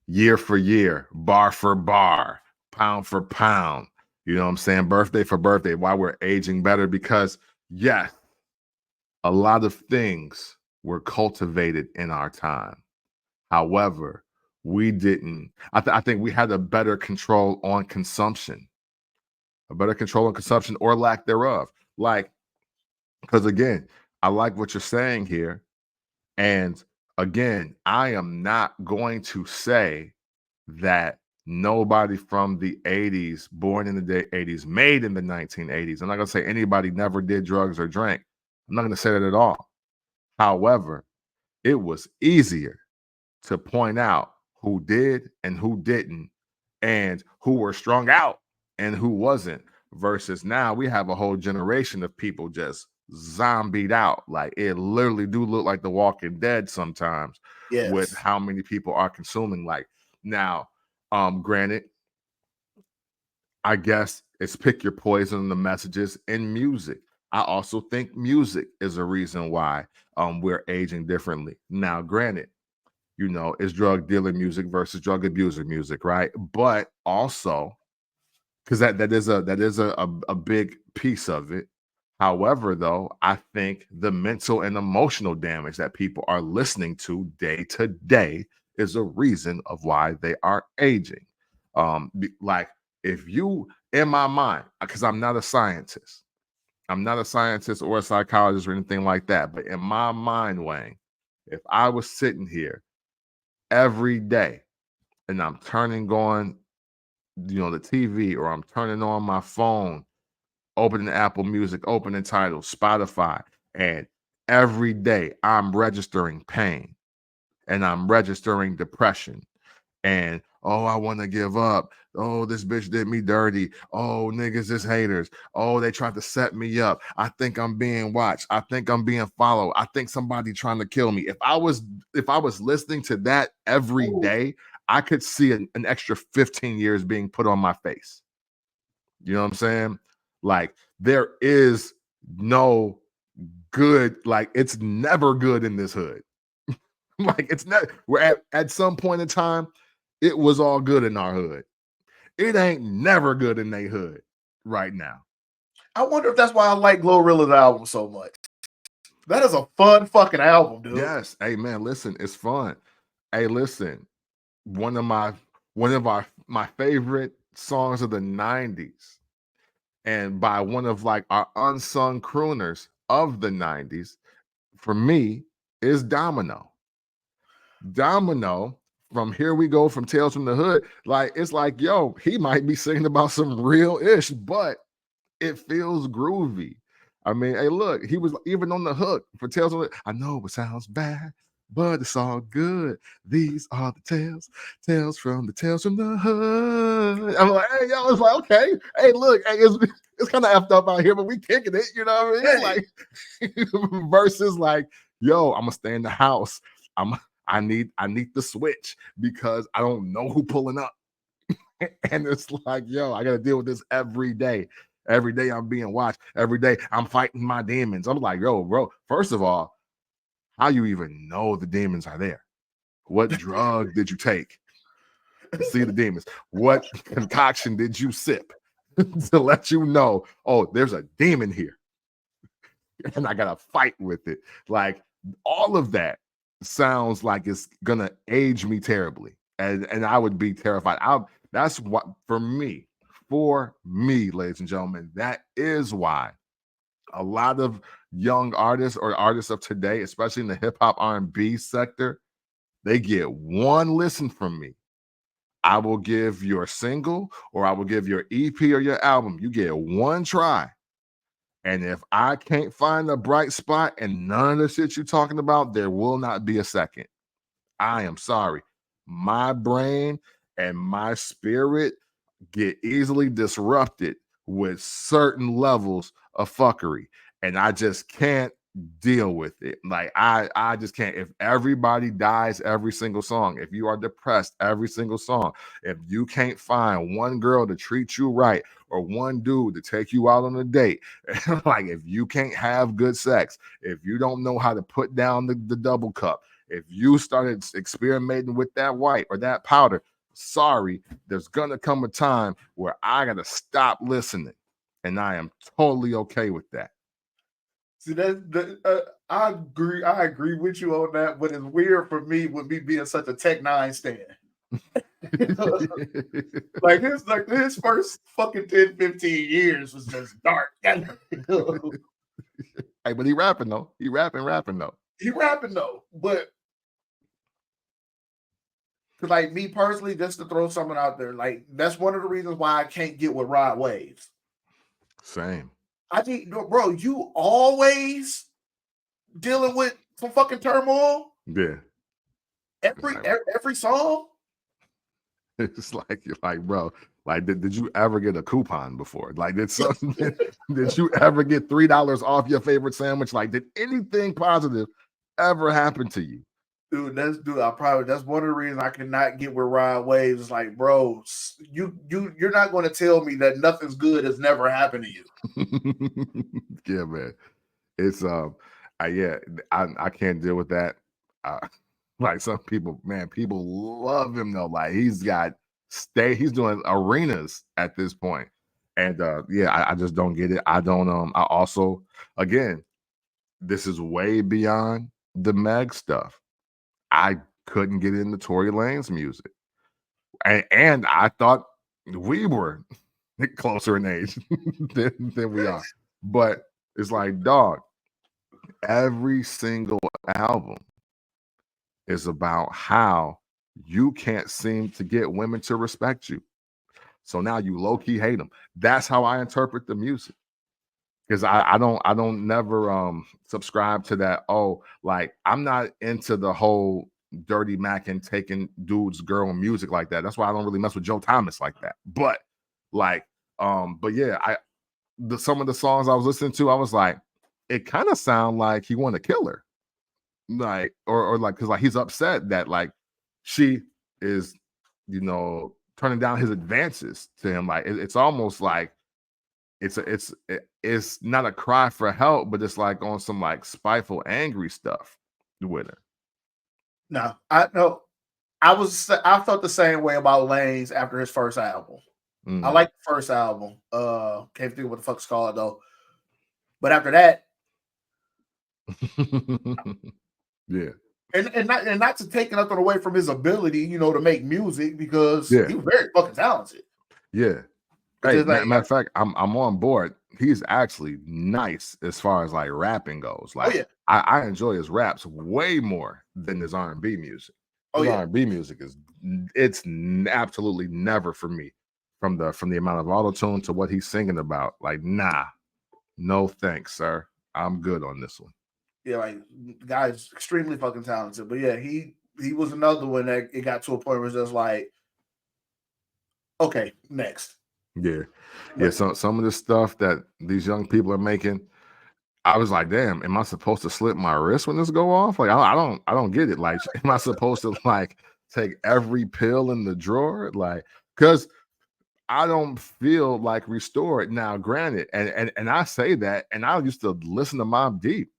year for year, bar for bar, pound for pound. You know what I'm saying? Birthday for birthday, why we're aging better because yes, a lot of things were cultivated in our time. However, we didn't. I think we had a better control on consumption, a better control on consumption or lack thereof. Like, because again, I like what you're saying here. And again, I am not going to say that nobody from the 80s, born in the 80s, made in the 1980s. I'm not going to say anybody never did drugs or drank. I'm not going to say that at all. However, it was easier to point out who did and who didn't, and who were strung out and who wasn't. Versus now, we have a whole generation of people just zombied out. Like it literally do look like The Walking Dead sometimes with Yes. how many people are consuming. Like now, granted, I guess it's pick your poison in the messages in music. I also think music is a reason why we're aging differently. Now, granted, you know, it's drug dealer music versus drug abuser music, right? But also, because that is a big piece of it. However, though, I think the mental and emotional damage that people are listening to day to day is a reason of why they are aging. Like if you, in my mind, because I'm not a scientist or a psychologist or anything like that, but in my mind, Wayne, if I was sitting here every day and I'm turning on, you know, the TV or I'm turning on my phone, opening Apple Music, opening Tidal, Spotify, and every day I'm registering pain and I'm registering depression and oh, I want to give up. Oh, this bitch did me dirty. Oh, niggas is haters. Oh, they tried to set me up. I think I'm being watched. I think I'm being followed. I think somebody trying to kill me. If I was listening to that every Ooh, day, I could see an extra 15 years being put on my face. You know what I'm saying? Like there is no good, like it's never good in this hood. Like it's not, we're at some point in time, it was all good in our hood. It ain't never good in their hood right now. I wonder if that's why I like Glorilla's album so much. That is a fun fucking album, dude. Yes. Hey man, listen, it's fun. Hey, listen, one of my favorite songs of the 90s, and by one of like our unsung crooners of the 90s, for me, is Domino. Domino from Here We Go from Tales from the Hood. Like, it's like, yo, he might be singing about some real ish, but it feels groovy. I mean, hey, look, he was even on the hook for Tales from the Hood. I know it sounds bad, but it's all good. These are the tales from the hood. I'm like, hey, yo, it's like, okay, hey, look, hey, it's kind of effed up out here, but we kicking it, you know what I mean? It's like versus like, yo, I'm gonna stay in the house. I need the switch because I don't know who pulling up. And it's like, yo, I gotta deal with this every day. Every day I'm being watched. Every day I'm fighting my demons. I'm like, yo, bro, first of all, how you even know the demons are there? What drug did you take to see the demons? What concoction did you sip to let you know, oh, there's a demon here and I gotta fight with it? Like all of that sounds like it's gonna age me terribly. And I would be terrified. That's what for me, ladies and gentlemen, that is why a lot of young artists or artists of today, especially in the hip hop R&B sector, they get one listen from me. I will give your single or I will give your EP or your album. You get one try. And if I can't find a bright spot and none of the shit you're talking about, there will not be a second. I am sorry. My brain and my spirit get easily disrupted with certain levels of fuckery, and I just can't deal with it. Like I just can't. If everybody dies every single song, if you are depressed every single song, if you can't find one girl to treat you right or one dude to take you out on a date, like if you can't have good sex, if you don't know how to put down the double cup, if you started experimenting with that white or that powder, sorry, there's gonna come a time where I gotta stop listening, and I am totally okay with that. See, I agree with you on that, but it's weird for me with me being such a Tech Nine stan. like his first fucking 10, 15 years was just dark. Hey, but he rapping though. He rapping though. He rapping though, but like me personally, just to throw something out there, like that's one of the reasons why I can't get with Rod Waves. Same. I think, bro, you always dealing with some fucking turmoil. Yeah. Every song. It's like you're like, bro, like did you ever get a coupon before? Like did you ever get $3 off your favorite sandwich? Like did anything positive ever happen to you? Dude, that's one of the reasons I cannot get with Rod Waves. It's like, bro, you're not going to tell me that nothing's good has never happened to you. Yeah, man. It's I can't deal with that. Like some people, man, people love him though. Like he's doing arenas at this point. And I just don't get it. I don't I also, again, this is way beyond the Meg stuff. I couldn't get into Tory Lane's music. And I thought we were closer in age than we are. But it's like, dog, every single album is about how you can't seem to get women to respect you. So now you low-key hate them. That's how I interpret the music. Because I don't never subscribe to that. Oh, like I'm not into the whole dirty Mac and taking dudes girl music like that. That's why I don't really mess with Joe Thomas like that. But like but yeah, some of the songs I was listening to, I was like, it kind of sound like he want to kill her. Like or like because like he's upset that like she is, turning down his advances to him. Like it's almost like it's not a cry for help, but it's like on some like spiteful, angry stuff with it. No, I know. I felt the same way about Lane's after his first album. I Mm. like the first album. Can't think of what the fuck's called though. But after that, Yeah, and not to take nothing away from his ability, you know, to make music because yeah, he was very fucking talented. yeah. It's Hey, just like, matter of fact, I'm on board. He's actually nice as far as like rapping goes. oh Like yeah, I enjoy his raps way more than his R&B music. oh His yeah, R&B music is absolutely never for me. From the amount of auto tune to what he's singing about, like nah, no thanks, sir. I'm good on this one. yeah. Like the guy's extremely fucking talented. But yeah, he was another one that it got to a point where it's just like, okay, next. Yeah, yeah. But So some of the stuff that these young people are making, I was like, damn, am I supposed to slip my wrist when this go off? Like, I don't get it. Like, am I supposed to like take every pill in the drawer? Like, because I don't feel like restored. Now, granted, and I say that, and I used to listen to Mobb Deep.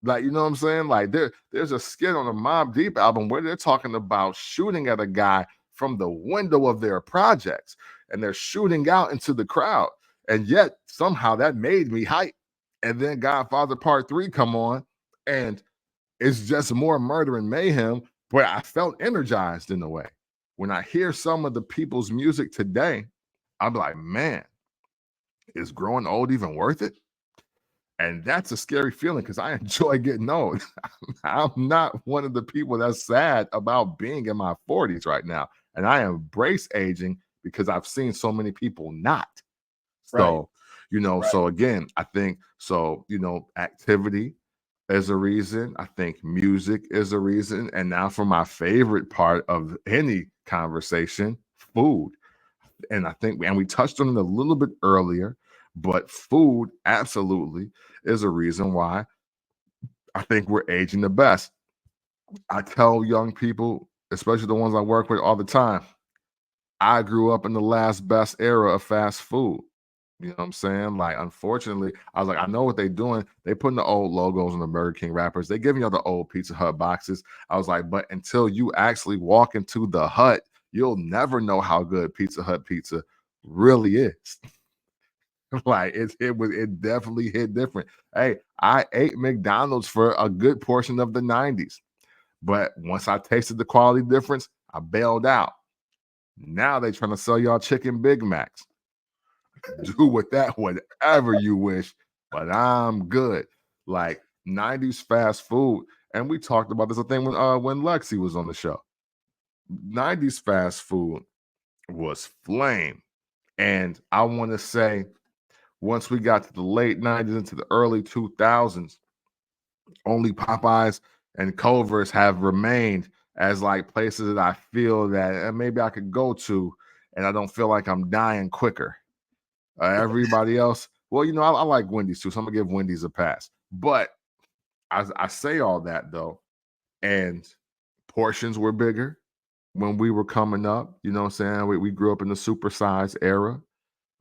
Like, you know what I'm saying? Like, there's a skit on the Mobb Deep album where they're talking about shooting at a guy from the window of their projects, and they're shooting out into the crowd. And yet somehow that made me hype. And then Godfather Part 3 come on, and it's just more murder and mayhem, but I felt energized in a way. When I hear some of the people's music today, I'm like, man, is growing old even worth it? And that's a scary feeling because I enjoy getting old. I'm not one of the people that's sad about being in my 40s right now. And I embrace aging because I've seen so many people not. right, So, so again, I think so, activity is a reason. I think music is a reason. And now for my favorite part of any conversation, food. And I think, and we touched on it a little bit earlier, but food absolutely is a reason why I think we're aging the best. I tell young people, especially the ones I work with all the time, I grew up in the last best era of fast food. You know what I'm saying? Like, unfortunately, I was like, I know what they're doing. They putting the old logos on the Burger King wrappers. They giving you the old Pizza Hut boxes. I was like, but until you actually walk into the hut, you'll never know how good Pizza Hut pizza really is. Like it definitely hit different. Hey, I ate McDonald's for a good portion of the 90s. But once I tasted the quality difference, I bailed out. Now they trying to sell y'all chicken Big Macs. Do with that whatever you wish, but I'm good. Like 90s fast food, and we talked about this I think when Lexi was on the show. 90s fast food was flame. And I want to say once we got to the late 90s into the early 2000s, only Popeyes and Culver's have remained as like places that I feel that maybe I could go to and I don't feel like I'm dying quicker. Everybody else, well, I like Wendy's too, so I'm gonna give Wendy's a pass. But I say all that though, and portions were bigger when we were coming up. You know what I'm saying? We grew up in the supersize era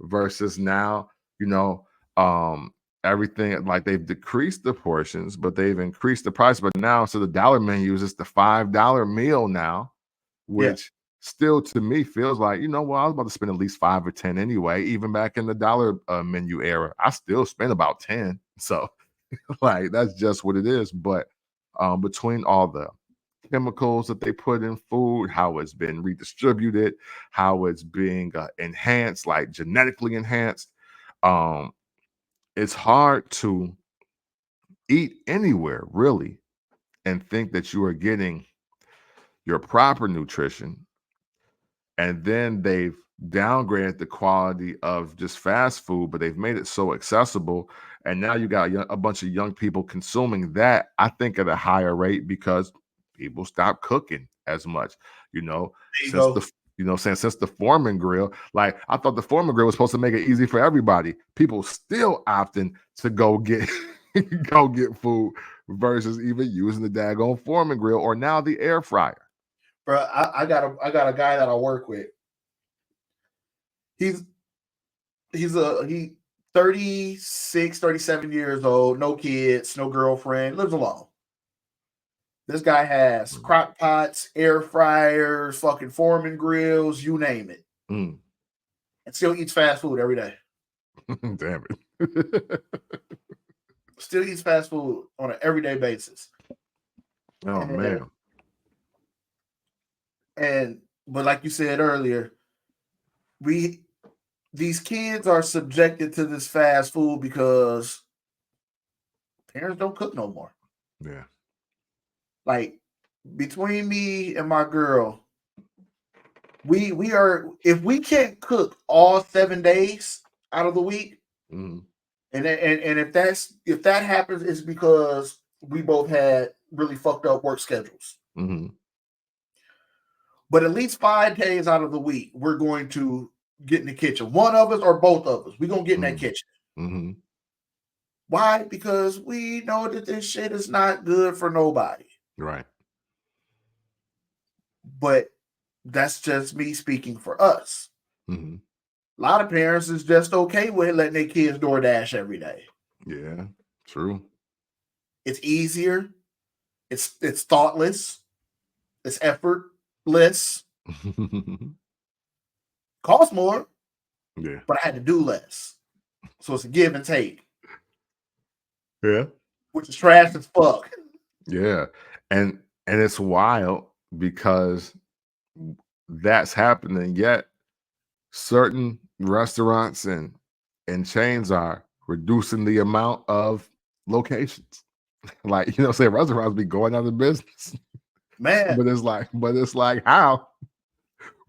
versus now, you know, um, everything like they've decreased the portions, but they've increased the price. But now, so the dollar menus, it's the $5 meal now, yeah. which still to me feels like, well, I was about to spend at least 5 or 10 anyway. Even back in the dollar menu era, I still spent about 10. So, like, that's just what it is. But between all the chemicals that they put in food, how it's been redistributed, how it's being enhanced, like genetically enhanced. Um, it's hard to eat anywhere really and think that you are getting your proper nutrition. And then they've downgraded the quality of just fast food, but they've made it so accessible. And now you got a bunch of young people consuming that, I think, at a higher rate because people stop cooking as much, There you since the go. since the Foreman grill. Like I thought the Foreman grill was supposed to make it easy for everybody. People still opting to go get go get food versus even using the daggone Foreman grill or now the air fryer. Bro, I got a guy that I work with. He's he 36, 37 years old, no kids, no girlfriend, lives alone. This guy has crock pots, air fryers, fucking Foreman grills, you name it. Mm. And still eats fast food every day. Damn it. Still eats fast food on an everyday basis. Oh, man. But like you said earlier, these kids are subjected to this fast food because parents don't cook no more. Yeah. Like between me and my girl, we are, if we can't cook all 7 days out of the week, Mm-hmm. and if that happens, it's because we both had really fucked up work schedules. Mm-hmm. But at least 5 days out of the week, we're going to get in the kitchen. One of us or both of us, we're gonna get in that kitchen. Mm-hmm. Why? Because we know that this shit is not good for nobody. Right. But that's just me speaking for us. Mm-hmm. A lot of parents is just okay with letting their kids DoorDash every day. Yeah, true. It's easier. It's thoughtless. It's effortless. Costs more. Yeah. But I had to do less. So it's a give and take. Yeah. Which is trash as fuck. Yeah. And it's wild because that's happening, yet certain restaurants and chains are reducing the amount of locations. Like, say restaurants be going out of business. Man. But it's like how?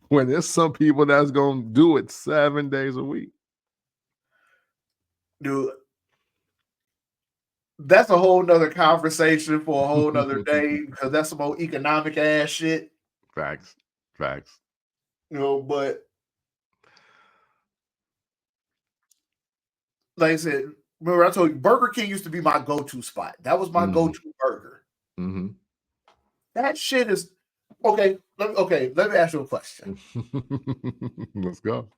When there's some people that's gonna do it 7 days a week. Dude, that's a whole nother conversation for a whole nother day, because that's some old economic ass shit. Facts. But like I said, remember I told you Burger King used to be my go-to spot. That was my go-to burger. Mm-hmm. That shit is okay. Let me ask you a question. Let's go.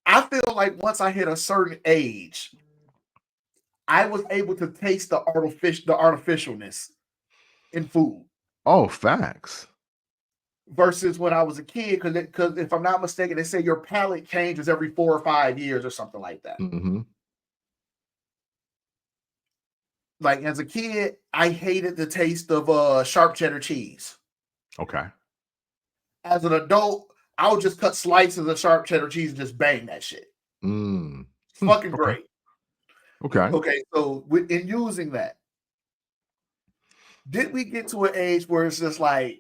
I feel like once I hit a certain age, I was able to taste the artificialness in food. Oh, facts. Versus when I was a kid, because if I'm not mistaken, they say your palate changes every 4 or 5 years or something like that. Mm-hmm. Like as a kid, I hated the taste of sharp cheddar cheese. Okay. As an adult, I would just cut slices of sharp cheddar cheese and just bang that shit. Fucking great. Okay, so in using that, did we get to an age where it's just like,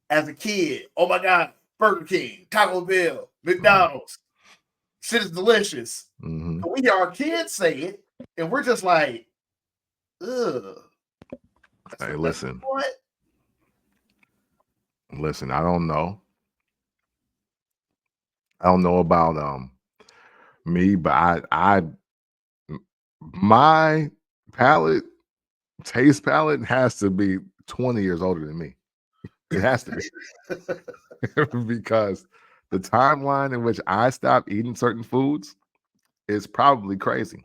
as a kid, oh my God, Burger King, Taco Bell, McDonald's, shit is delicious. Mm-hmm. We hear our kids say it, and we're just like, ugh. Hey, listen. What? Listen, I don't know. I don't know about me, but my taste palate has to be 20 years older than me. It has to be. Because the timeline in which I stopped eating certain foods is probably crazy.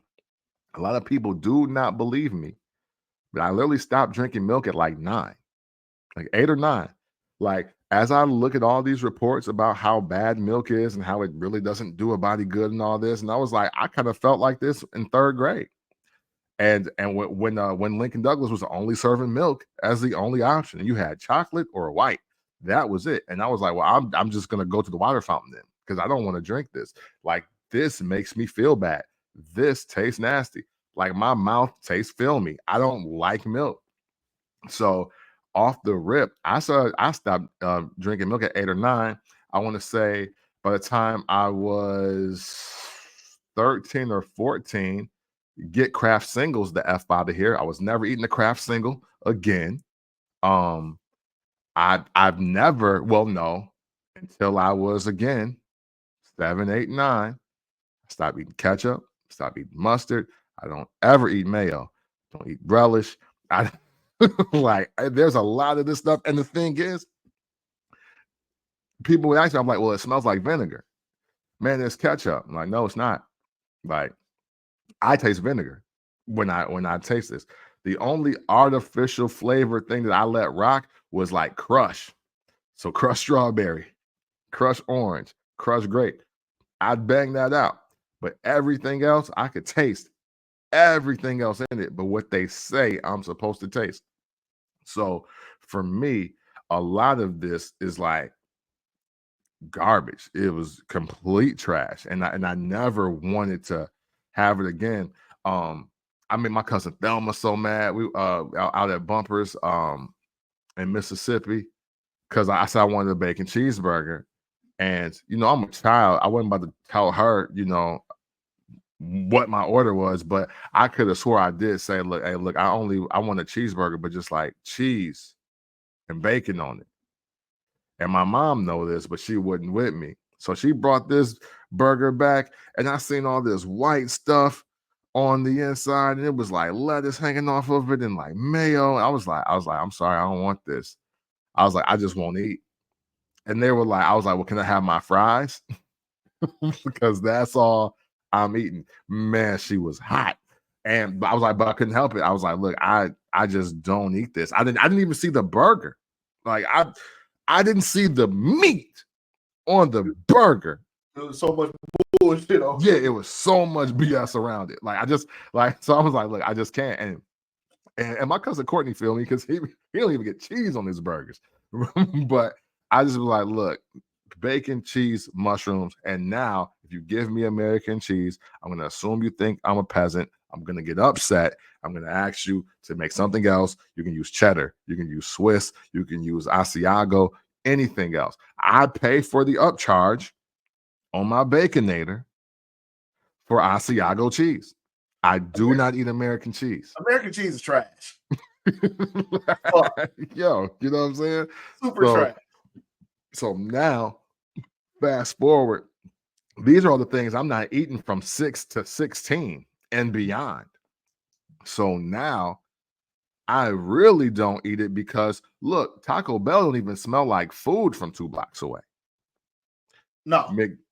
A lot of people do not believe me, but I literally stopped drinking milk at like 9, like 8 or 9. Like, as I look at all these reports about how bad milk is and how it really doesn't do a body good and all this, and I was like, I kind of felt like this in 3rd grade. And when Lincoln Douglas was only serving milk as the only option, and you had chocolate or white, that was it. And I was like, well, I'm just gonna go to the water fountain then, because I don't want to drink this. Like, this makes me feel bad. This tastes nasty. Like, my mouth tastes filmy. I don't like milk. So off the rip, I stopped drinking milk at 8 or 9. I want to say by the time I was 13 or 14, get Kraft singles the F out of here. I was never eating a Kraft single again. I've never, well, no, until I was again 7, 8, 9. I stopped eating ketchup, stopped eating mustard. I don't ever eat mayo. Don't eat relish. I like, there's a lot of this stuff. And the thing is, people would ask me, I'm like, well, it smells like vinegar. man, it's ketchup. I'm like, no, it's not. Like, I taste vinegar when I taste this. The only artificial flavor thing that I let rock was like crush. So crushed strawberry, crushed orange, crushed grape. I'd bang that out. But everything else, I could taste everything else in it, but what they say I'm supposed to taste. So for me, a lot of this is like garbage. It was complete trash, and I never wanted to have it again. I made my cousin Thelma so mad. We out at Bumpers in Mississippi because I said I wanted a bacon cheeseburger, and I'm a child. I wasn't about to tell her, what my order was, but I could have swore I did say, look, hey, look, I want a cheeseburger, but just like cheese and bacon on it. And my mom know this, but she wasn't with me. So she brought this burger back, and I seen all this white stuff on the inside, and it was like lettuce hanging off of it and like mayo. I was like, I'm sorry, I don't want this. I was like, I just won't eat. And they were like, I was like, well, can I have my fries? Because that's all I'm eating. Man, she was hot. And I was like, but I couldn't help it. I was like, look, I just don't eat this. I didn't even see the burger. Like I didn't see the meat on the burger. There was so much bullshit on. Yeah, it was so much BS around it. Like so I was like, look, I just can't. And my cousin Courtney feel me because he don't even get cheese on his burgers. But I just was like, look, bacon, cheese, mushrooms, and now if you give me American cheese, I'm going to assume you think I'm a peasant. I'm going to get upset. I'm going to ask you to make something else. You can use cheddar. You can use Swiss. You can use Asiago, anything else. I pay for the upcharge on my Baconator for Asiago cheese. I do not eat American cheese. American cheese is trash. Yo, you know what I'm saying? Super trash. So now, fast forward, these are all the things I'm not eating from 6 to 16 and beyond. So now I really don't eat it because look, Taco Bell don't even smell like food from 2 blocks away. No.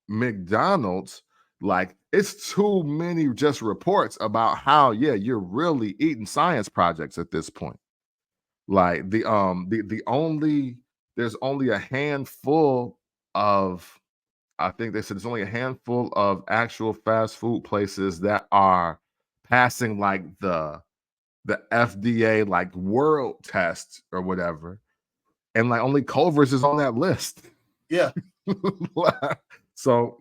McDonald's, like, it's too many just reports about how, yeah, you're really eating science projects at this point. Like there's only a handful of, I think they said there's only a handful of actual fast food places that are passing like the FDA like world test or whatever. And like only Culver's is on that list. Yeah. So,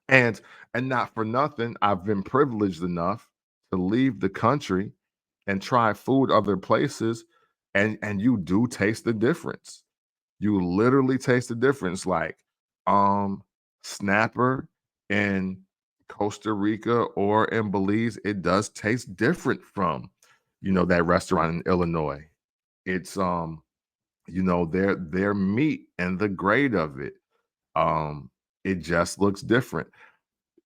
and not for nothing, I've been privileged enough to leave the country and try food other places, and you do taste the difference. You literally taste the difference. Like snapper in Costa Rica or in Belize, it does taste different from, that restaurant in Illinois. It's their meat and the grade of it. It just looks different.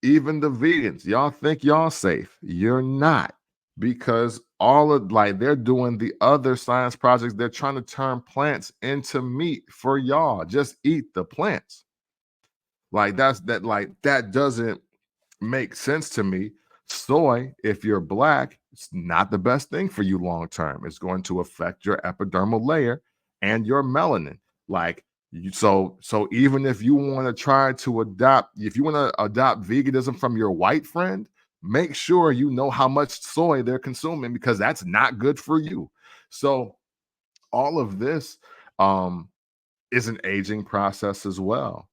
Even the vegans, y'all think y'all safe. You're not, because all of like they're doing the other science projects. They're trying to turn plants into meat for y'all. Just eat the plants. Like that doesn't make sense to me. Soy, if you're black, it's not the best thing for you long term. It's going to affect your epidermal layer and your melanin. Like so even if you want to try to adopt veganism from your white friend, make sure you know how much soy they're consuming, because that's not good for you. So all of this is an aging process as well.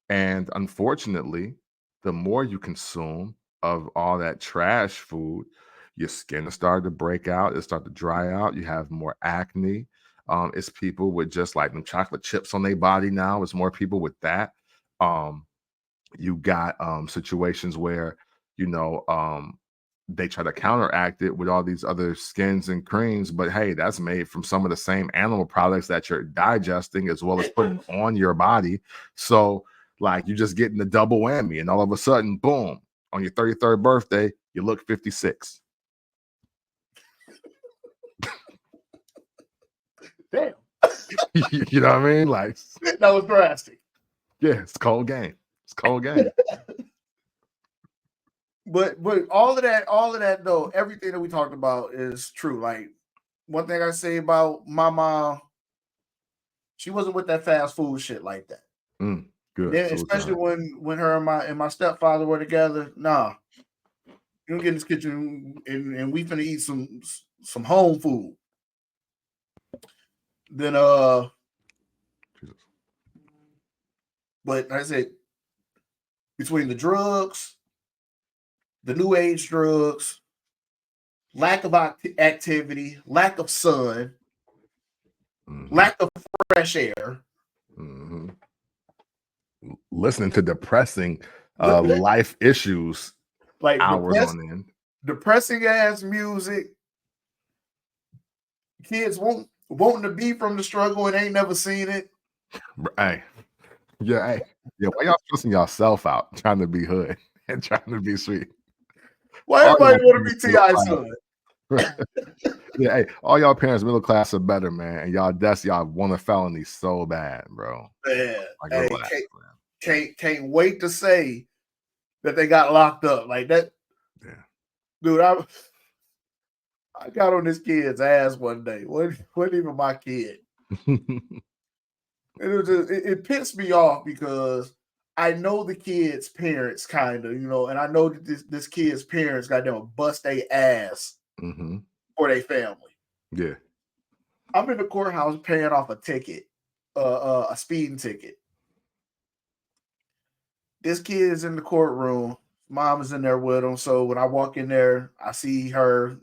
And unfortunately, the more you consume of all that trash food, your skin is starting to break out, it starts to dry out, you have more acne. It's people with just like them chocolate chips on their body now. It's more people with that. You got situations where, they try to counteract it with all these other skins and creams, but hey, that's made from some of the same animal products that you're digesting as well as putting on your body. So like you're just getting the double whammy, and all of a sudden, boom, on your 33rd birthday, you look 56. Damn. You know what I mean? Like that was drastic. Yeah, it's cold game. cold game. But all of that though, everything that we talked about is true. Like one thing I say about my mom, she wasn't with that fast food shit like that. Good. Then, especially when her and my stepfather were together, nah, you don't get in this kitchen and we finna eat some home food. Then Jesus. But like I said, between the drugs, the new age drugs, lack of activity, lack of sun, lack of fresh air. Listening to depressing life issues like hours on end. Depressing ass music. Kids wanting to be from the struggle and ain't never seen it. Hey. Yeah, why y'all stressing yourself out trying to be hood and trying to be sweet? Why everybody want to be T.I.'s son? Yeah, hey, all y'all parents middle class are better, man. And y'all want a felony so bad, bro. Man, like, hey, relax, can't wait to say that they got locked up like that. Yeah, dude, I got on this kid's ass one day. Wasn't even my kid. It pissed me off because I know the kid's parents, kind of, and I know that this kid's parents got them bust their ass for their family. Yeah. I'm in the courthouse paying off a ticket, a speeding ticket. This kid is in the courtroom. Mom is in there with him. So when I walk in there, I see her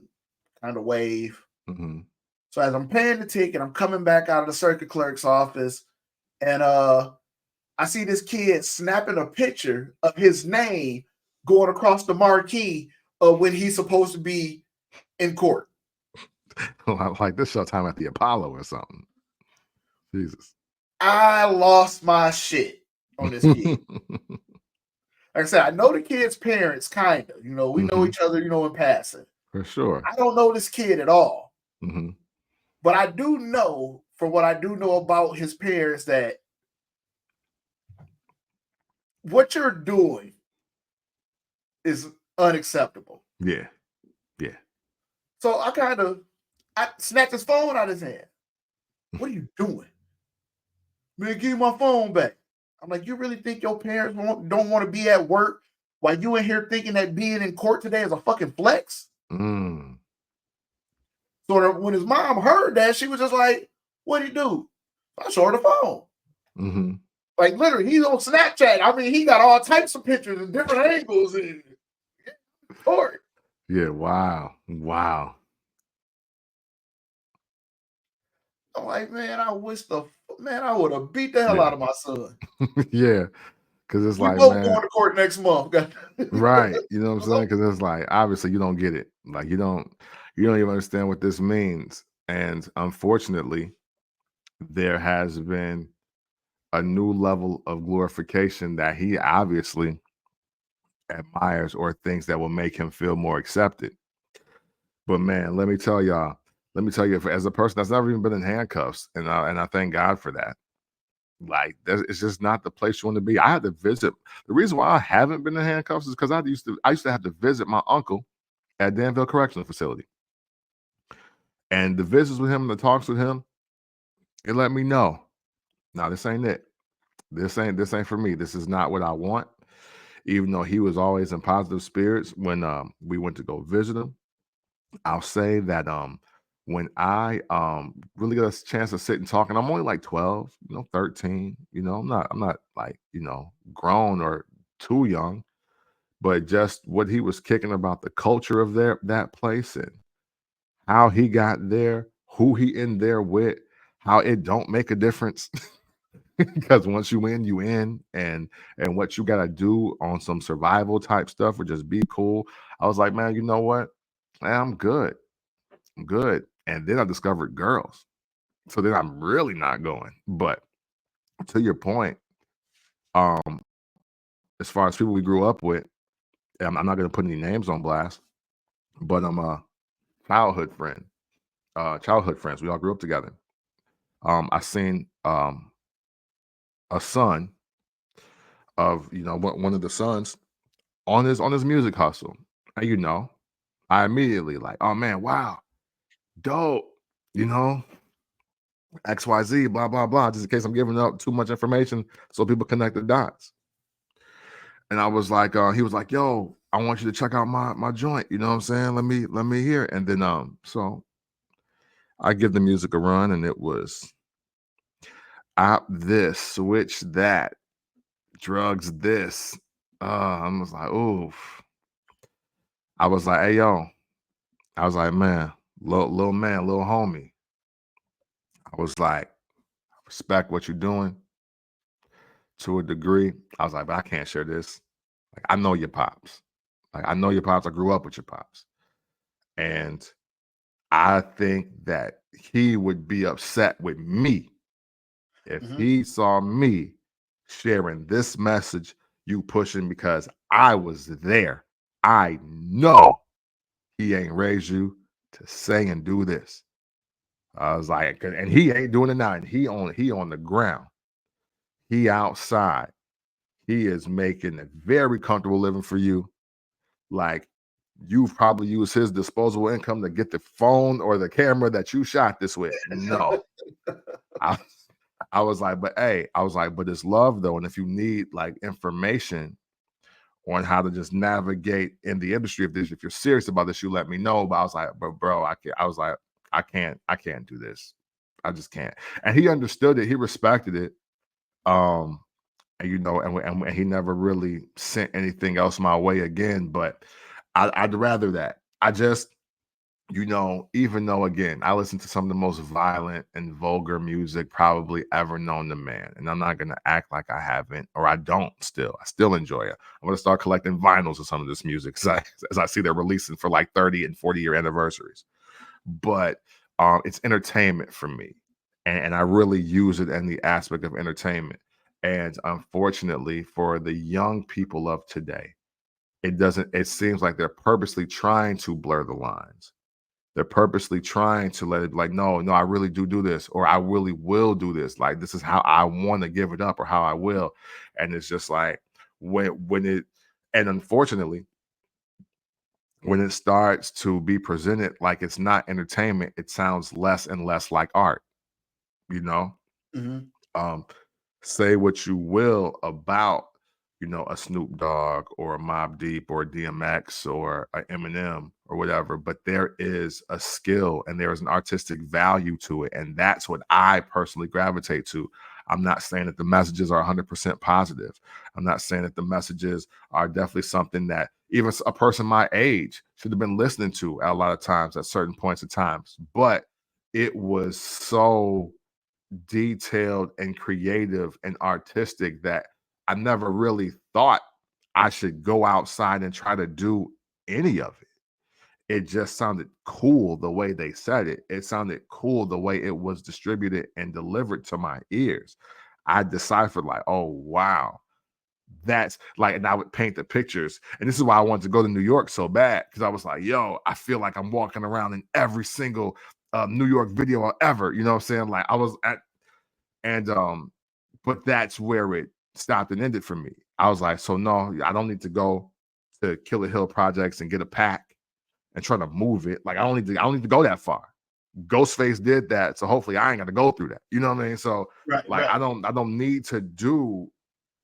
kind of wave. So as I'm paying the ticket, I'm coming back out of the circuit clerk's office, and I see this kid snapping a picture of his name going across the marquee of when he's supposed to be in court. Like this showtime at the Apollo or something. Jesus. I lost my shit on this kid. Like I said, I know the kid's parents, kind of. We know each other, in passing. For sure. I don't know this kid at all. But I do know, from what I do know about his parents, that what you're doing is unacceptable. Yeah. So I snatched his phone out of his hand. What are you doing? Man, give me my phone back. I'm like, you really think your parents don't want to be at work while you in here thinking that being in court today is a fucking flex? So when his mom heard that, she was just like, what'd he do? I showed her the phone. Like, literally, he's on Snapchat. I mean, he got all types of pictures and different angles in court. Yeah, wow. I'm like, man, I wish I would have beat the hell out of my son. Yeah, because it's like, both man, going to court next month. Right. You know what I'm saying? Because it's like, obviously you don't get it. Like you don't even understand what this means. And unfortunately, there has been a new level of glorification that he obviously admires or thinks that will make him feel more accepted. But man, let me tell you, as a person that's never even been in handcuffs, and I thank God for that. Like, it's just not the place you want to be. I had to visit. The reason why I haven't been in handcuffs is because I used to have to visit my uncle at Danville Correctional Facility, and the visits with him and the talks with him, it let me know, now this ain't it. This ain't for me. This is not what I want. Even though he was always in positive spirits when we went to go visit him, I'll say that when I really got a chance to sit and talk, and I'm only like 12, 13, I'm not like, grown or too young, but just what he was kicking about the culture of that place and how he got there, who he in there with, how it don't make a difference. Because once you in, and what you gotta do on some survival type stuff or just be cool. I was like, man, you know what? Man, I'm good. And then I discovered girls. So then I'm really not going. But to your point, as far as people we grew up with, I'm not gonna put any names on blast, but I'm a childhood friend. Childhood friends. We all grew up together. I seen a son of one of the sons on his music hustle. And I immediately like, oh man, wow, dope, XYZ, blah, blah, blah, just in case I'm giving up too much information so people connect the dots. And I was like, he was like, yo, I want you to check out my joint. You know what I'm saying? Let me hear it. And then so I give the music a run, and it was out this, switch that, drugs this. I was like, oof. I was like, hey yo, I was like, man, little man, little homie. I was like, respect what you're doing to a degree. I was like, but I can't share this. Like, I know your pops. Like, I know your pops. I grew up with your pops. And I think that he would be upset with me if he saw me sharing this message you pushing, because I was there. I know he ain't raised you to say and do this. I was like, and he ain't doing it now. And he on the ground. He outside. He is making a very comfortable living for you. Like, you've probably used his disposable income to get the phone or the camera that you shot this with. No. I was like, but hey, but it's love though. And if you need like information on how to just navigate in the industry, if you're serious about this, you let me know. But I was like, but bro, I can't do this. I just can't. And he understood it. He respected it. And and he never really sent anything else my way again. But I'd rather that. I just, even though, again, I listen to some of the most violent and vulgar music probably ever known to man, and I'm not going to act like I haven't, or I don't still. I still enjoy it. I'm going to start collecting vinyls of some of this music as I see they're releasing for like 30 and 40-year anniversaries. But it's entertainment for me, and I really use it in the aspect of entertainment. And unfortunately for the young people of today, it seems like they're purposely trying to blur the lines. They're purposely trying to let it be like, no, I really do this, or I really will do this. Like, this is how I want to give it up, or how I will. And it's just like, and unfortunately, when it starts to be presented like it's not entertainment, it sounds less and less like art, you know? Say what you will about, a Snoop Dogg or a Mobb Deep or a DMX or a Eminem or whatever, but there is a skill and there is an artistic value to it. And that's what I personally gravitate to. I'm not saying that the messages are 100% positive. I'm not saying that the messages are definitely something that even a person my age should have been listening to at a lot of times at certain points in times. But it was so detailed and creative and artistic that I never really thought I should go outside and try to do any of it. It just sounded cool the way they said it. It sounded cool the way it was distributed and delivered to my ears. I deciphered like, oh wow, that's like, and I would paint the pictures. And this is why I wanted to go to New York so bad, because I was like, yo, I feel like I'm walking around in every single New York video ever. You know what I'm saying? Like, I was at, and but that's where it stopped and ended for me. I was like, so no, I don't need to go to Killer Hill Projects and get a pack and try to move it. Like, I don't need to go that far. Ghostface did that, so hopefully I ain't got to go through that. You know what I mean? So right. I don't need to do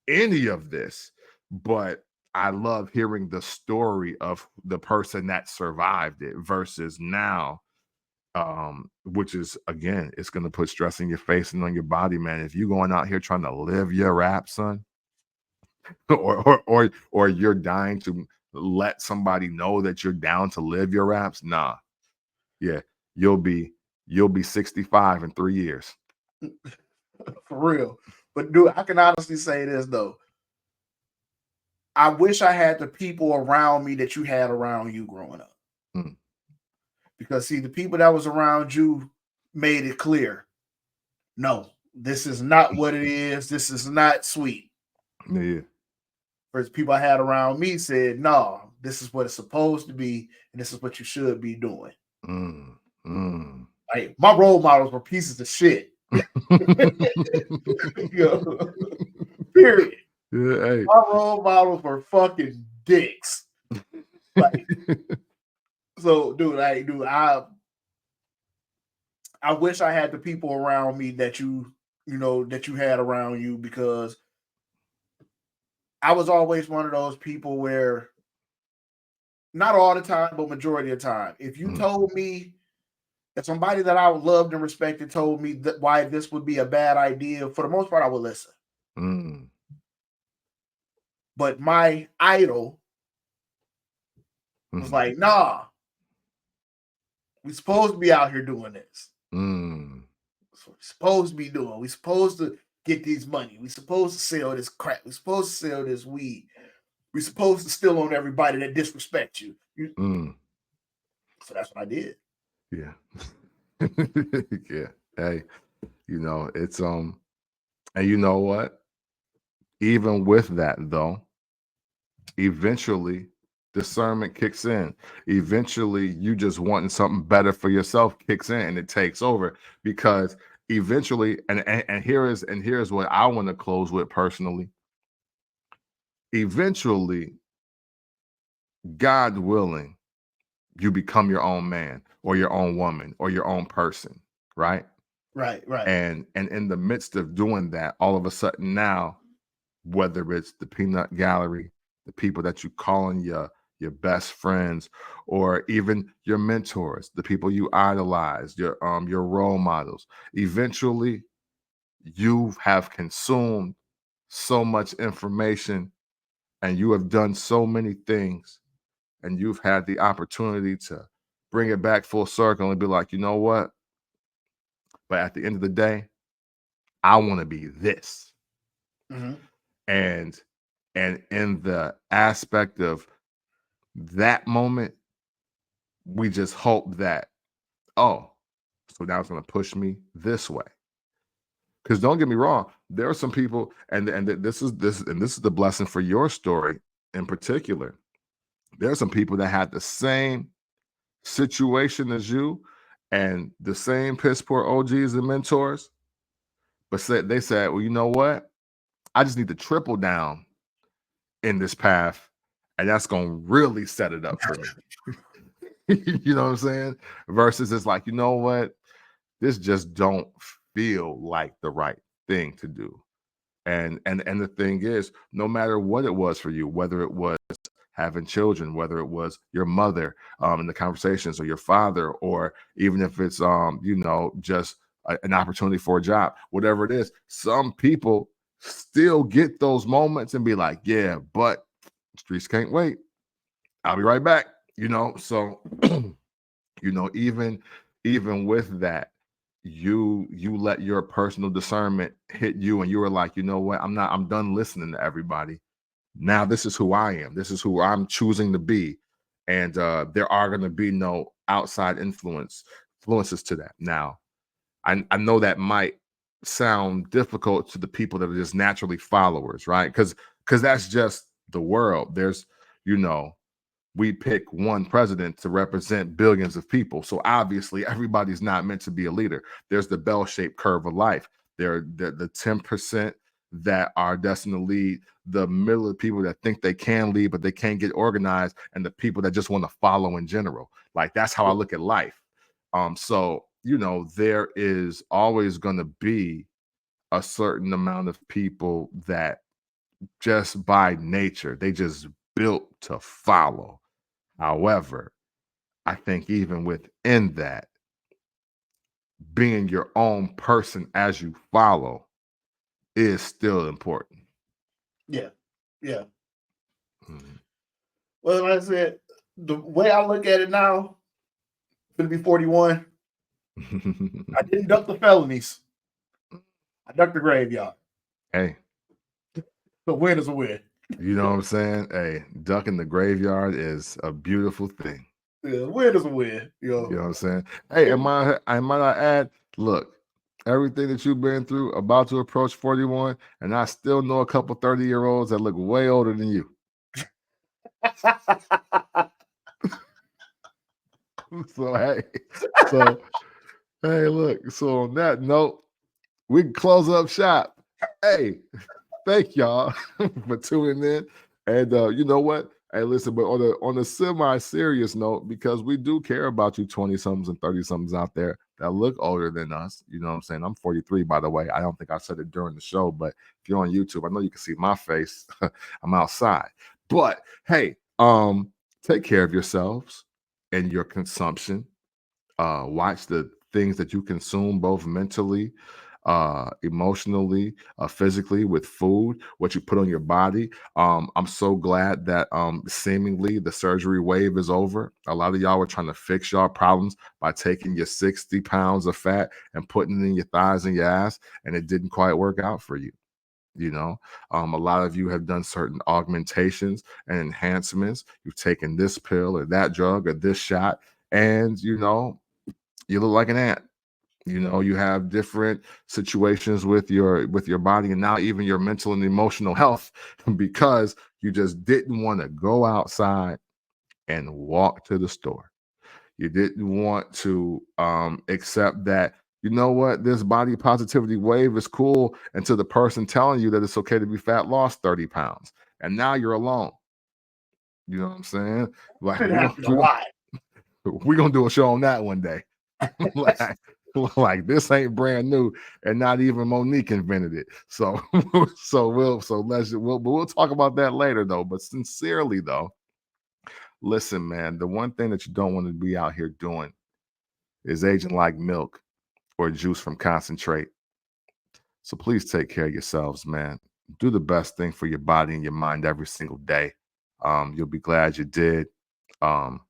any of this, but I love hearing the story of the person that survived it versus now, which is, again, it's going to put stress in your face and on your body, man. If you're going out here trying to live your rap, son, or you're dying to let somebody know that you're down to live your raps, nah, yeah, you'll be 65 in 3 years. For real. But dude, I can honestly say this though. I wish I had the people around me that you had around you growing up. Because see, the people that was around you made it clear. No, this is not what it is. This is not sweet. Yeah. Whereas people I had around me said, no, this is what it's supposed to be, and this is what you should be doing. Like, my role models were pieces of shit. Period. Yeah, hey. My role models were fucking dicks. Like, so, dude, I wish I had the people around me that you had around you, because I was always one of those people where, not all the time, but majority of the time, if you told me, if somebody that I loved and respected told me that why this would be a bad idea, for the most part, I would listen. But my idol was like, nah, we supposed to be out here doing this. That's what we're supposed to be doing. We supposed to get these money. We supposed to sell this crap. We supposed to sell this weed. We supposed to steal on everybody that disrespect you. So that's what I did. Yeah. Yeah. Hey, it's and you know what? Even with that though, eventually discernment kicks in. Eventually, you just wanting something better for yourself kicks in and it takes over, because eventually, and here's what I want to close with personally. Eventually, God willing, you become your own man or your own woman or your own person, right? Right. And in the midst of doing that, all of a sudden now, whether it's the peanut gallery, the people that you calling your best friends, or even your mentors, the people you idolize, your role models, eventually you have consumed so much information and you have done so many things, and you've had the opportunity to bring it back full circle and be like, you know what? But at the end of the day, I want to be this. And in the aspect of that moment, we just hope that, oh, so now it's going to push me this way. Because don't get me wrong, there are some people, and this is the blessing for your story in particular. There are some people that had the same situation as you and the same piss poor OGs and mentors, but they said, well, you know what? I just need to triple down in this path, and that's going to really set it up for me. You know what I'm saying? Versus it's like, you know what? This just don't feel like the right thing to do. And the thing is, no matter what it was for you, whether it was having children, whether it was your mother in the conversations, or your father, or even if it's just an opportunity for a job, whatever it is, some people still get those moments and be like, yeah, but streets can't wait. I'll be right back. So even with that, you let your personal discernment hit you, and you were like, you know what, I'm done listening to everybody. Now this is who I am. This is who I'm choosing to be. And there are going to be no outside influences to that. Now, I know that might sound difficult to the people that are just naturally followers, right? Because that's just the world. There's, we pick one president to represent billions of people. So obviously everybody's not meant to be a leader. There's the bell-shaped curve of life. There are the 10% that are destined to lead, the middle of people that think they can lead, but they can't get organized, and the people that just want to follow in general. Like, that's how I look at life. So, there is always going to be a certain amount of people that just by nature, they just built to follow. However, I think even within that, being your own person as you follow is still important. Yeah. Mm-hmm. Well, like I said, the way I look at it now, going to be 41. I didn't duck the felonies. I ducked the graveyard. Hey. The win is a win. You know what I'm saying? Hey, ducking the graveyard is a beautiful thing. Yeah, win is a win. You know what I'm saying? Hey, I might not add, look, everything that you've been through, about to approach 41, and I still know a couple 30-year-olds that look way older than you. So hey, look. So on that note, we can close up shop. Hey, thank y'all for tuning in. And you know what? Hey, listen, but on a semi-serious note, because we do care about you 20-somethings and 30-somethings out there that look older than us. You know what I'm saying? I'm 43, by the way. I don't think I said it during the show, but if you're on YouTube, I know you can see my face. I'm outside. But hey, take care of yourselves and your consumption. Watch the things that you consume, both mentally, emotionally, physically, with food, what you put on your body. I'm so glad that seemingly the surgery wave is over. A lot of y'all were trying to fix y'all problems by taking your 60 pounds of fat and putting it in your thighs and your ass, and it didn't quite work out for you. You know, a lot of you have done certain augmentations and enhancements. You've taken this pill or that drug or this shot, and you look like an ant. You have different situations with your body, and now even your mental and emotional health, because you just didn't want to go outside and walk to the store. You didn't want to accept that, you know what, this body positivity wave is cool until the person telling you that it's okay to be fat lost 30 pounds. And now you're alone. You know what I'm saying? Like It happens a lot. we're gonna do a show on that one day. like this ain't brand new, and not even Monique invented it. So we'll talk about that later though. But sincerely though, listen, man, the one thing that you don't want to be out here doing is aging like milk or juice from concentrate. So please take care of yourselves, man. Do the best thing for your body and your mind every single day. You'll be glad you did. Um,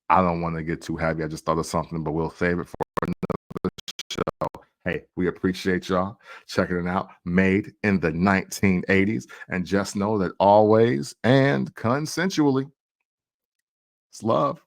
I don't want to get too heavy. I just thought of something, but we'll save it for another show. Hey, we appreciate y'all checking it out. Made in the 1980s. And just know that always and consensually, it's love.